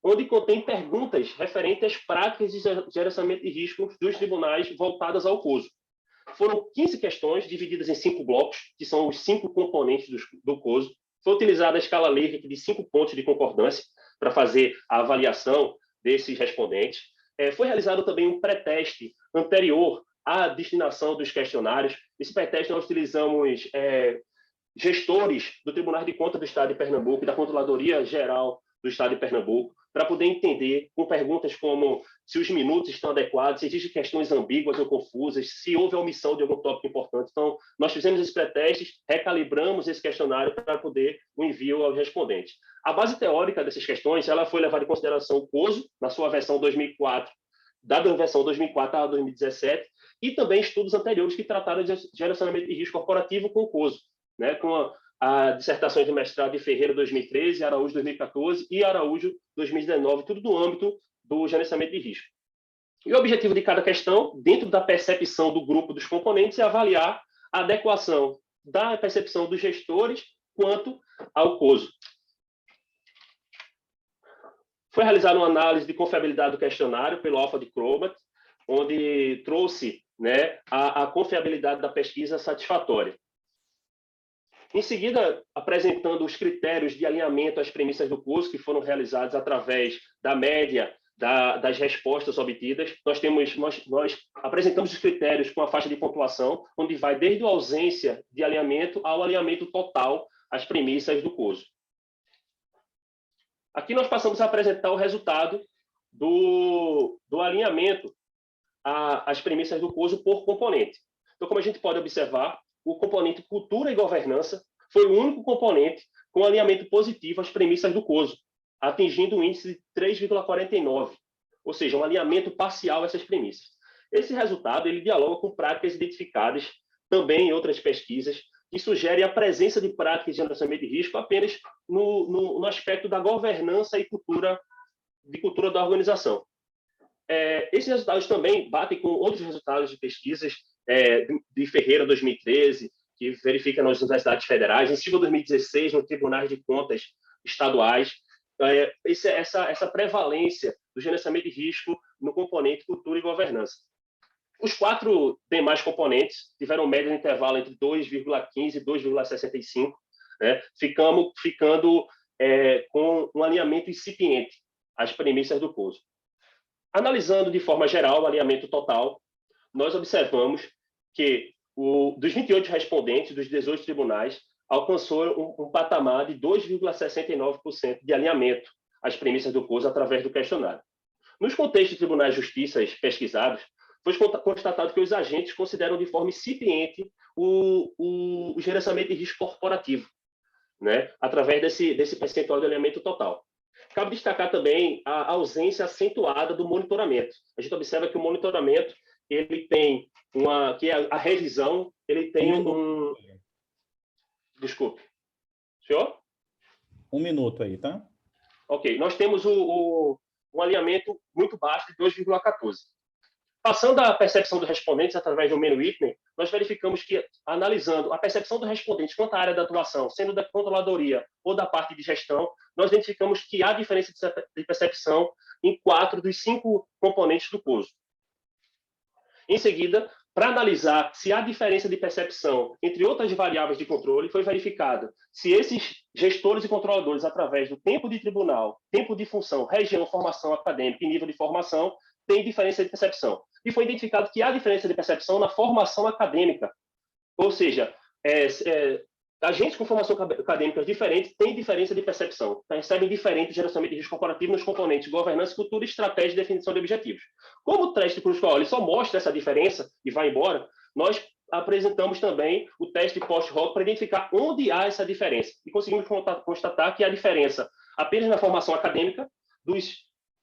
onde contém perguntas referentes às práticas de gerenciamento de risco dos tribunais voltadas ao COSO. Foram 15 questões divididas em 5 blocos, que são os 5 componentes do COSO. Foi utilizada a escala Likert de 5 pontos de concordância para fazer a avaliação desses respondentes. Foi realizado também um pré-teste anterior à destinação dos questionários. Esse pré-teste nós utilizamos gestores do Tribunal de Contas do Estado de Pernambuco e da Controladoria Geral do Estado de Pernambuco, para poder entender com perguntas como se os minutos estão adequados, se existem questões ambíguas ou confusas, se houve omissão de algum tópico importante. Então, nós fizemos esses pré-testes, recalibramos esse questionário para poder o envio aos respondentes. A base teórica dessas questões ela foi levada em consideração o COSO, na sua versão 2004, da versão 2004 a 2017, e também estudos anteriores que trataram de gerenciamento de risco corporativo com o COSO, né, com a dissertação de mestrado de Ferreira 2013, Araújo 2014 e Araújo 2019, tudo no âmbito do gerenciamento de risco. E o objetivo de cada questão, dentro da percepção do grupo dos componentes, é avaliar a adequação da percepção dos gestores quanto ao COSO. Foi realizada uma análise de confiabilidade do questionário pelo Alpha de Cromat, onde trouxe, né, a confiabilidade da pesquisa satisfatória. Em seguida, apresentando os critérios de alinhamento às premissas do curso, que foram realizados através da média das respostas obtidas, nós apresentamos os critérios com a faixa de pontuação, onde vai desde a ausência de alinhamento ao alinhamento total às premissas do curso. Aqui nós passamos a apresentar o resultado do alinhamento às premissas do curso por componente. Então, como a gente pode observar, o componente cultura e governança foi o único componente com alinhamento positivo às premissas do COSO, atingindo um índice de 3,49, ou seja, um alinhamento parcial a essas premissas. Esse resultado ele dialoga com práticas identificadas também em outras pesquisas, que sugerem a presença de práticas de gerenciamento de risco apenas no aspecto da governança e cultura da organização. Esses resultados também batem com outros resultados de pesquisas de Ferreira 2013, que verifica nas universidades federais, em Silva 2016, no Tribunais de Contas estaduais, essa prevalência do gerenciamento de risco no componente cultura e governança. Os 4 demais componentes tiveram média de intervalo entre 2,15 e 2,65, né, ficando com um alinhamento incipiente às premissas do COSO. Analisando de forma geral o alinhamento total, nós observamos que dos 28 respondentes dos 18 tribunais, alcançou um patamar de 2,69% de alinhamento às premissas do COSO através do questionário. Nos contextos de tribunais de justiça pesquisados, foi constatado que os agentes consideram de forma incipiente o gerenciamento de risco corporativo, né, através desse percentual de alinhamento total. Cabe destacar também a ausência acentuada do monitoramento. A gente observa que o monitoramento, ele tem que é a revisão, ele tem Desculpe. Senhor? 1 minuto aí, tá? Ok. Nós temos um alinhamento muito baixo de 2,14. Passando a percepção dos respondentes através do menu item, nós verificamos que, analisando a percepção dos respondentes quanto à área da atuação, sendo da controladoria ou da parte de gestão, nós identificamos que há diferença de percepção em 4 dos 5 componentes do COSO. Em seguida, para analisar se há diferença de percepção entre outras variáveis de controle, foi verificado se esses gestores e controladores, através do tempo de tribunal, tempo de função, região, formação acadêmica e nível de formação, têm diferença de percepção. E foi identificado que há diferença de percepção na formação acadêmica. Ou seja, agentes com formação acadêmica diferente têm diferença de percepção, recebem diferente gerenciamento de risco corporativo nos componentes governança, cultura, estratégia e definição de objetivos. Como o teste Cruz-Coala só mostra essa diferença e vai embora, nós apresentamos também o teste post-hoc para identificar onde há essa diferença. E conseguimos constatar que há diferença apenas na formação acadêmica,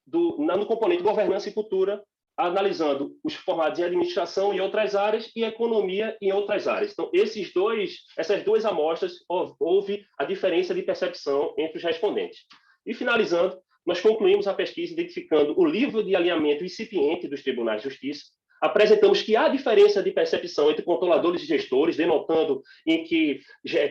no componente governança e cultura, analisando os formados em administração em outras áreas e economia em outras áreas. Então, essas duas amostras, houve a diferença de percepção entre os respondentes. E, finalizando, nós concluímos a pesquisa identificando o nível de alinhamento incipiente dos tribunais de justiça. Apresentamos que há diferença de percepção entre controladores e gestores, denotando em que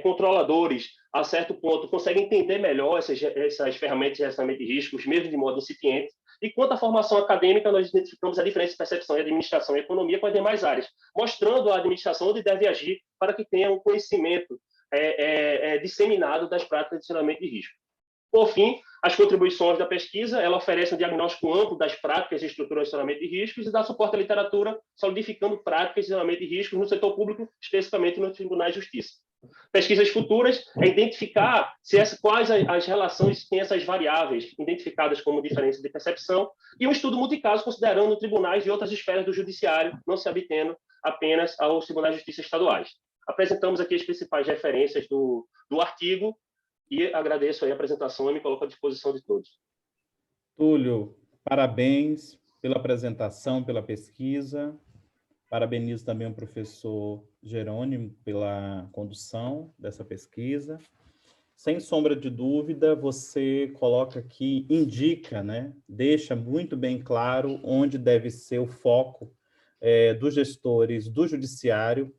controladores, a certo ponto, conseguem entender melhor essas ferramentas de gerenciamento de riscos, mesmo de modo incipiente. E quanto à formação acadêmica, nós identificamos a diferença de percepção em administração e economia com as demais áreas, mostrando a administração onde deve agir para que tenha um conhecimento disseminado das práticas de gerenciamento de risco. Por fim, as contribuições da pesquisa, ela oferece um diagnóstico amplo das práticas de estrutura de gerenciamento de riscos e dá suporte à literatura, solidificando práticas de gerenciamento de riscos no setor público, especificamente nos tribunais de justiça. Pesquisas futuras é identificar quais as relações têm essas variáveis identificadas como diferença de percepção e um estudo multicaso considerando tribunais de outras esferas do judiciário, não se abstendo apenas aos tribunais de justiça estaduais. Apresentamos aqui as principais referências do artigo e agradeço aí a apresentação e me coloco à disposição de todos. Túlio, parabéns pela apresentação, pela pesquisa. Parabenizo também o professor Jerônimo pela condução dessa pesquisa. Sem sombra de dúvida, você coloca aqui, indica, né, deixa muito bem claro onde deve ser o foco dos gestores do judiciário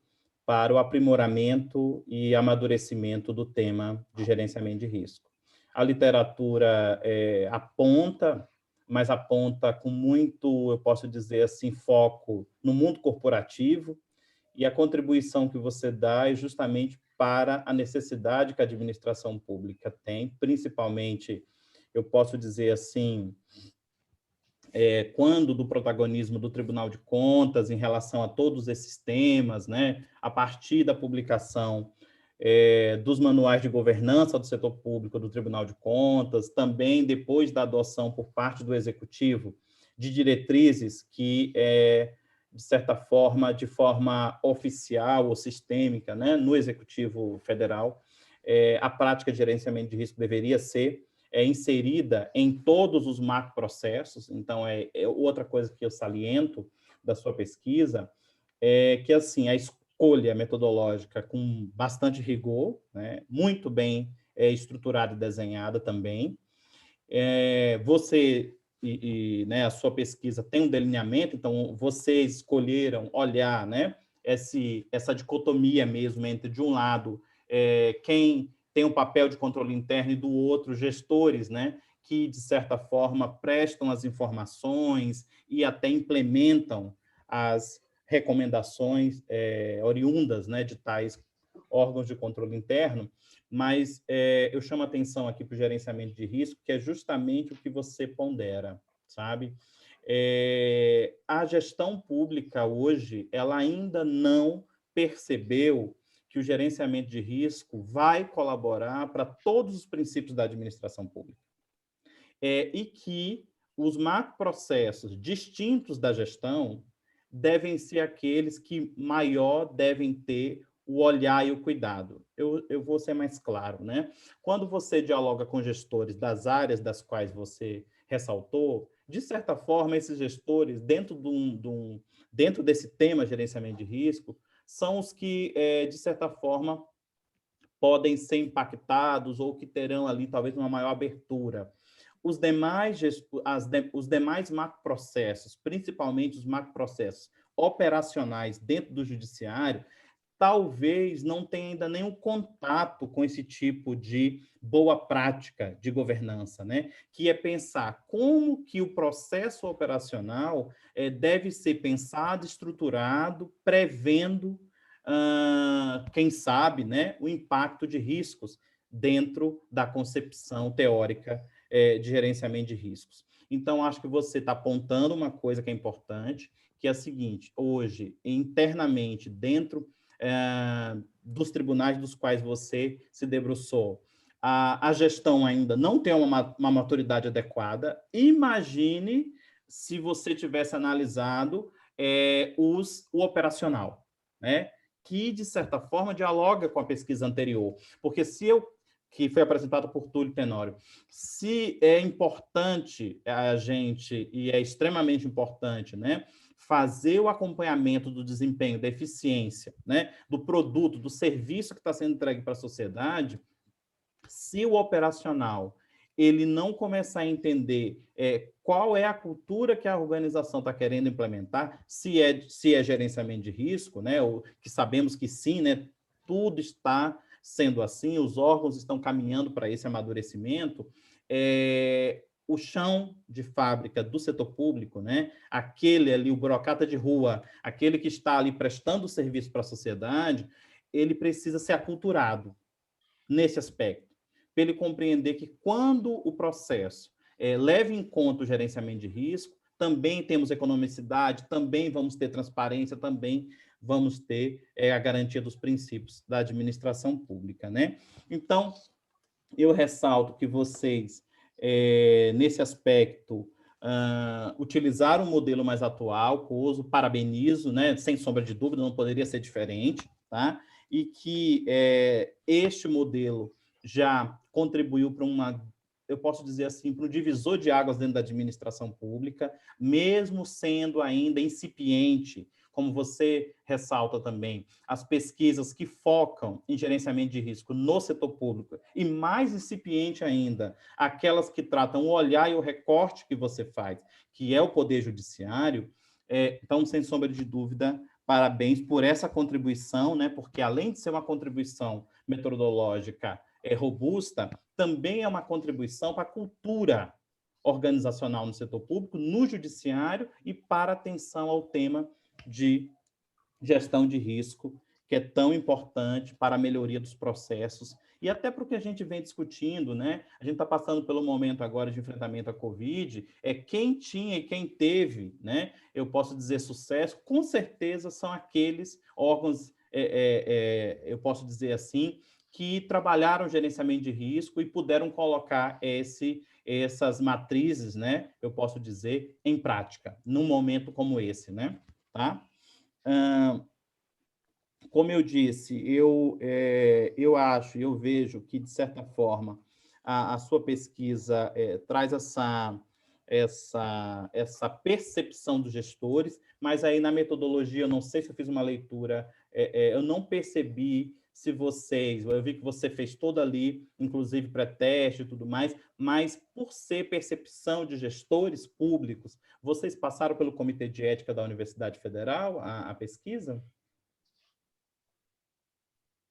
para o aprimoramento e amadurecimento do tema de gerenciamento de risco. A literatura aponta, mas aponta com muito, eu posso dizer assim, foco no mundo corporativo, e a contribuição que você dá é justamente para a necessidade que a administração pública tem, principalmente, eu posso dizer assim, quando do protagonismo do Tribunal de Contas em relação a todos esses temas, né, a partir da publicação dos manuais de governança do setor público do Tribunal de Contas, também depois da adoção por parte do Executivo de diretrizes que, de certa forma, de forma oficial ou sistêmica, né, no Executivo Federal, a prática de gerenciamento de risco deveria ser inserida em todos os macroprocessos. Então, outra coisa que eu saliento da sua pesquisa é que, assim, escolha metodológica com bastante rigor, né? Muito bem estruturada e desenhada também. Você né, a sua pesquisa tem um delineamento, então vocês escolheram olhar, né, essa dicotomia mesmo entre, de um lado, quem tem um papel de controle interno e do outro, gestores, né, que, de certa forma, prestam as informações e até implementam as recomendações oriundas, né, de tais órgãos de controle interno. Mas eu chamo a atenção aqui para o gerenciamento de risco, que é justamente o que você pondera, sabe? A gestão pública hoje, ela ainda não percebeu que o gerenciamento de risco vai colaborar para todos os princípios da administração pública. E que os macroprocessos distintos da gestão devem ser aqueles que maior devem ter o olhar e o cuidado. Eu vou ser mais claro, né? Quando você dialoga com gestores das áreas das quais você ressaltou, de certa forma, esses gestores, dentro desse tema gerenciamento de risco, são os que, de certa forma, podem ser impactados ou que terão ali, talvez, uma maior abertura. Os demais macroprocessos, principalmente os macroprocessos operacionais dentro do judiciário, talvez não tenha ainda nenhum contato com esse tipo de boa prática de governança, né? Que é pensar como que o processo operacional deve ser pensado, estruturado, prevendo, quem sabe, né, o impacto de riscos dentro da concepção teórica de gerenciamento de riscos. Então, acho que você está apontando uma coisa que é importante, que é a seguinte: hoje, internamente, dentro dos tribunais dos quais você se debruçou, a gestão ainda não tem uma maturidade adequada. Imagine se você tivesse analisado o operacional, né? Que, de certa forma, dialoga com a pesquisa anterior. Porque que foi apresentado por Túlio Tenório, se é importante a gente, e é extremamente importante, né, fazer o acompanhamento do desempenho, da eficiência, né, do produto, do serviço que está sendo entregue para a sociedade, se o operacional ele não começar a entender qual é a cultura que a organização está querendo implementar, se é gerenciamento de risco, né, ou que sabemos que sim, né, tudo está sendo assim, os órgãos estão caminhando para esse amadurecimento, o chão de fábrica do setor público, né, aquele ali, o burocrata de rua, aquele que está ali prestando serviço para a sociedade, ele precisa ser aculturado nesse aspecto, para ele compreender que quando o processo leva em conta o gerenciamento de risco, também temos economicidade, também vamos ter transparência, também vamos ter a garantia dos princípios da administração pública, né? Então, eu ressalto que vocês, nesse aspecto, utilizaram um modelo mais atual, COSO, parabenizo, né? Sem sombra de dúvida, não poderia ser diferente, tá? E que este modelo já contribuiu para eu posso dizer assim, para um divisor de águas dentro da administração pública, mesmo sendo ainda incipiente, como você ressalta também, as pesquisas que focam em gerenciamento de risco no setor público, e mais incipiente ainda, aquelas que tratam o olhar e o recorte que você faz, que é o Poder Judiciário. Então, sem sombra de dúvida, parabéns por essa contribuição, né? Porque além de ser uma contribuição metodológica robusta, também é uma contribuição para a cultura organizacional no setor público, no judiciário, e para atenção ao tema de gestão de risco, que é tão importante para a melhoria dos processos e até para o que a gente vem discutindo, né? A gente está passando pelo momento agora de enfrentamento à Covid, quem tinha e quem teve, né? Eu posso dizer sucesso, com certeza são aqueles órgãos, eu posso dizer assim, que trabalharam o gerenciamento de risco e puderam colocar essas matrizes, né? Eu posso dizer, em prática, num momento como esse, né? Tá? Como eu disse, eu acho, eu vejo que, de certa forma, a sua pesquisa traz essa percepção dos gestores, mas aí na metodologia, eu não sei se eu fiz uma leitura eu não percebi se vocês, eu vi que você fez toda ali, inclusive pré-teste e tudo mais, mas por ser percepção de gestores públicos, vocês passaram pelo Comitê de Ética da Universidade Federal, a pesquisa?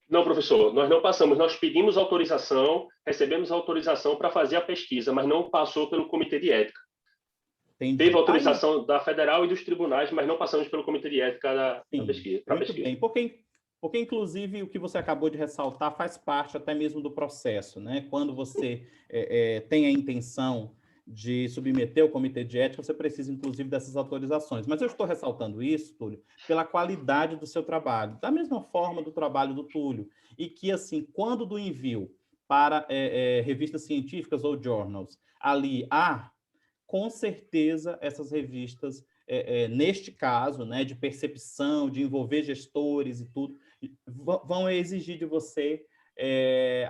Não, professor, nós não passamos. Nós pedimos autorização, recebemos autorização para fazer a pesquisa, mas não passou pelo Comitê de Ética. Entendi. Teve autorização da Federal e dos tribunais, mas não passamos pelo Comitê de Ética da pesquisa. Muito bem, porque, inclusive, o que você acabou de ressaltar faz parte até mesmo do processo, né? Quando você tem a intenção de submeter o Comitê de Ética, você precisa, inclusive, dessas autorizações. Mas eu estou ressaltando isso, Túlio, pela qualidade do seu trabalho, da mesma forma do trabalho do Túlio, e que, assim, quando do envio para revistas científicas ou journals, ali há, com certeza, essas revistas, neste caso, né, de percepção, de envolver gestores e tudo, vão exigir de você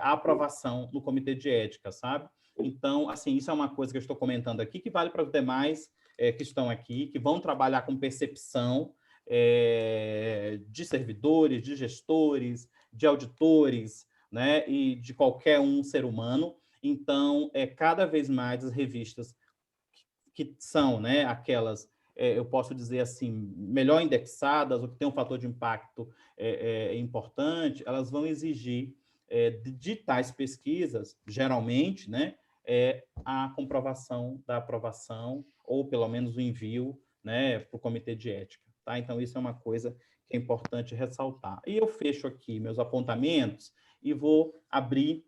a aprovação no Comitê de Ética, sabe? Então, assim, isso é uma coisa que eu estou comentando aqui, que vale para os demais que estão aqui, que vão trabalhar com percepção de servidores, de gestores, de auditores, né, e de qualquer um ser humano. Então, cada vez mais as revistas que são, né, aquelas, eu posso dizer assim, melhor indexadas, ou que tem um fator de impacto importante, elas vão exigir de tais pesquisas, geralmente, né, a comprovação da aprovação, ou pelo menos o envio, né, para o Comitê de Ética. Tá? Então, isso é uma coisa que é importante ressaltar. E eu fecho aqui meus apontamentos e vou abrir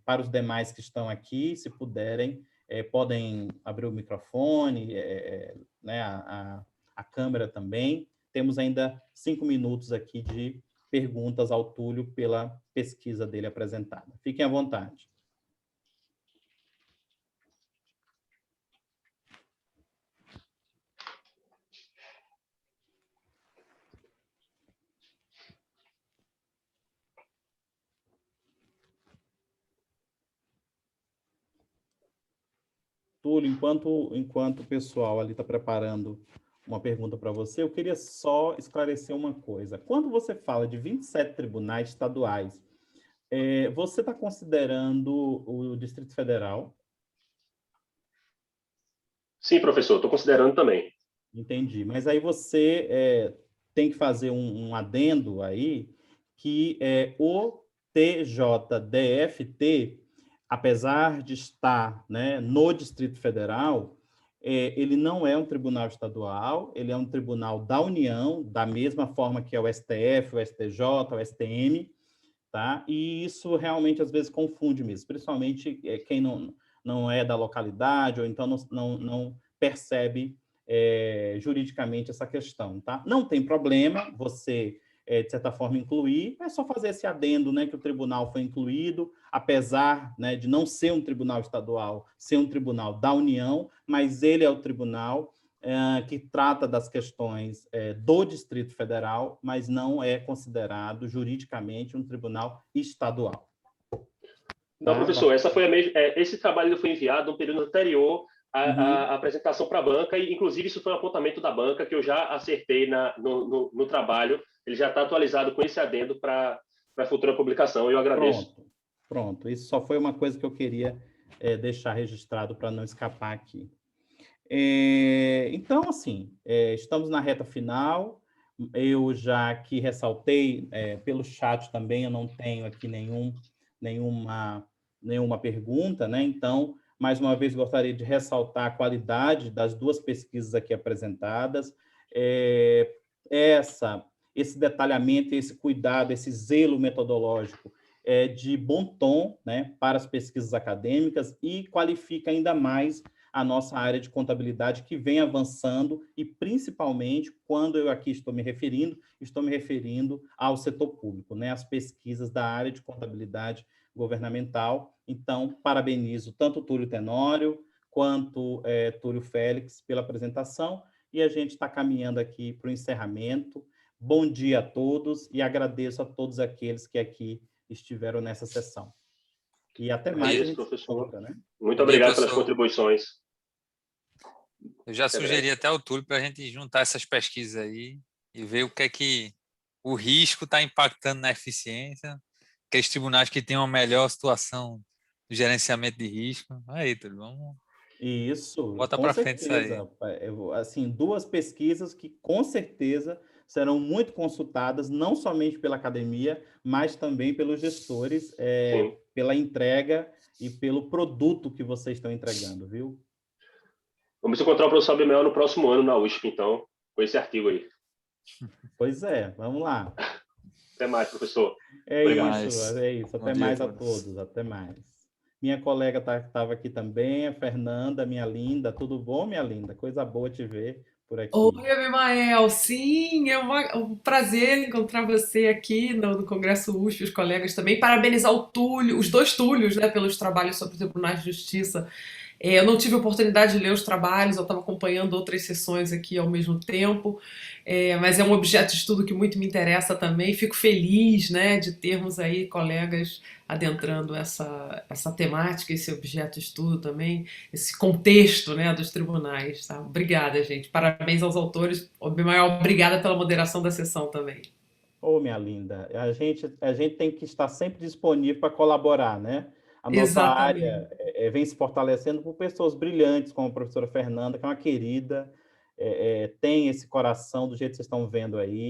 para os demais que estão aqui, se puderem, podem abrir o microfone, né, a câmera também. Temos ainda 5 minutos aqui de perguntas ao Túlio pela pesquisa dele apresentada. Fiquem à vontade. Túlio, enquanto o pessoal ali está preparando uma pergunta para você, eu queria só esclarecer uma coisa. Quando você fala de 27 tribunais estaduais, você está considerando o Distrito Federal? Sim, professor, estou considerando também. Entendi. Mas aí você tem que fazer um adendo aí, que o TJDFT, apesar de estar, né, no Distrito Federal, ele não é um tribunal estadual, ele é um tribunal da União, da mesma forma que é o STF, o STJ, o STM, tá? E isso realmente às vezes confunde mesmo, principalmente quem não é da localidade ou então não percebe juridicamente essa questão, tá? Não tem problema você, de certa forma, incluir, é só fazer esse adendo, né, que o tribunal foi incluído, apesar, né, de não ser um tribunal estadual, ser um tribunal da União, mas ele é o tribunal que trata das questões do Distrito Federal, mas não é considerado juridicamente um tribunal estadual. Não, professor, esse trabalho foi enviado no período anterior à apresentação para a banca, e inclusive isso foi um apontamento da banca que eu já acertei no trabalho, ele já está atualizado com esse adendo para a futura publicação, eu agradeço. Pronto, isso só foi uma coisa que eu queria deixar registrado para não escapar aqui. Então, assim, estamos na reta final. Eu já aqui ressaltei pelo chat também, eu não tenho aqui nenhuma pergunta, né? Então, mais uma vez, gostaria de ressaltar a qualidade das duas pesquisas aqui apresentadas. Esse detalhamento, esse cuidado, esse zelo metodológico de bom tom, né, para as pesquisas acadêmicas, e qualifica ainda mais a nossa área de contabilidade, que vem avançando, e principalmente quando eu aqui estou me referindo ao setor público, né, as pesquisas da área de contabilidade governamental. Então, parabenizo tanto o Túlio Tenório quanto Túlio Félix pela apresentação, e a gente está caminhando aqui para o encerramento. Bom dia a todos, e agradeço a todos aqueles que aqui estiveram nessa sessão. E até mais. Isso, professor. Conta, né? Muito obrigado pelas contribuições. Eu já sugeri até o Túlio para a gente juntar essas pesquisas aí e ver o que é que o risco está impactando na eficiência, aqueles tribunais que têm uma melhor situação do gerenciamento de risco. Aí, Túlio, vamos Isso, bota com para frente isso aí. certeza. Assim, duas pesquisas que com certeza serão muito consultadas, não somente pela academia, mas também pelos gestores, Sim. pela entrega e pelo produto que vocês estão entregando, viu? Vamos encontrar o professor Abimael no próximo ano na USP, então, com esse artigo aí. Pois é, vamos lá. Até mais, professor. É Obrigado. isso, é isso. Bom Até dia a mais a todos. todos, até mais. Minha colega estava aqui também, a Fernanda, minha linda. Tudo bom, minha linda? Coisa boa te ver por aqui. Oi, Abimael, sim, um prazer encontrar você aqui no Congresso USP, os colegas também. Parabenizar o Túlio, os dois Túlios, né, pelos trabalhos sobre tribunais de justiça. Eu não tive a oportunidade de ler os trabalhos, eu estava acompanhando outras sessões aqui ao mesmo tempo, mas é um objeto de estudo que muito me interessa também. Fico feliz, né, de termos aí colegas adentrando essa temática, esse objeto de estudo também, esse contexto, né, dos tribunais. Tá? Obrigada, gente. Parabéns aos autores. Maior obrigada pela moderação da sessão também. Ô, minha linda, a gente tem que estar sempre disponível para colaborar, né? A nossa área Exatamente. vem se fortalecendo por pessoas brilhantes, como a professora Fernanda, que é uma querida, tem esse coração do jeito que vocês estão vendo aí,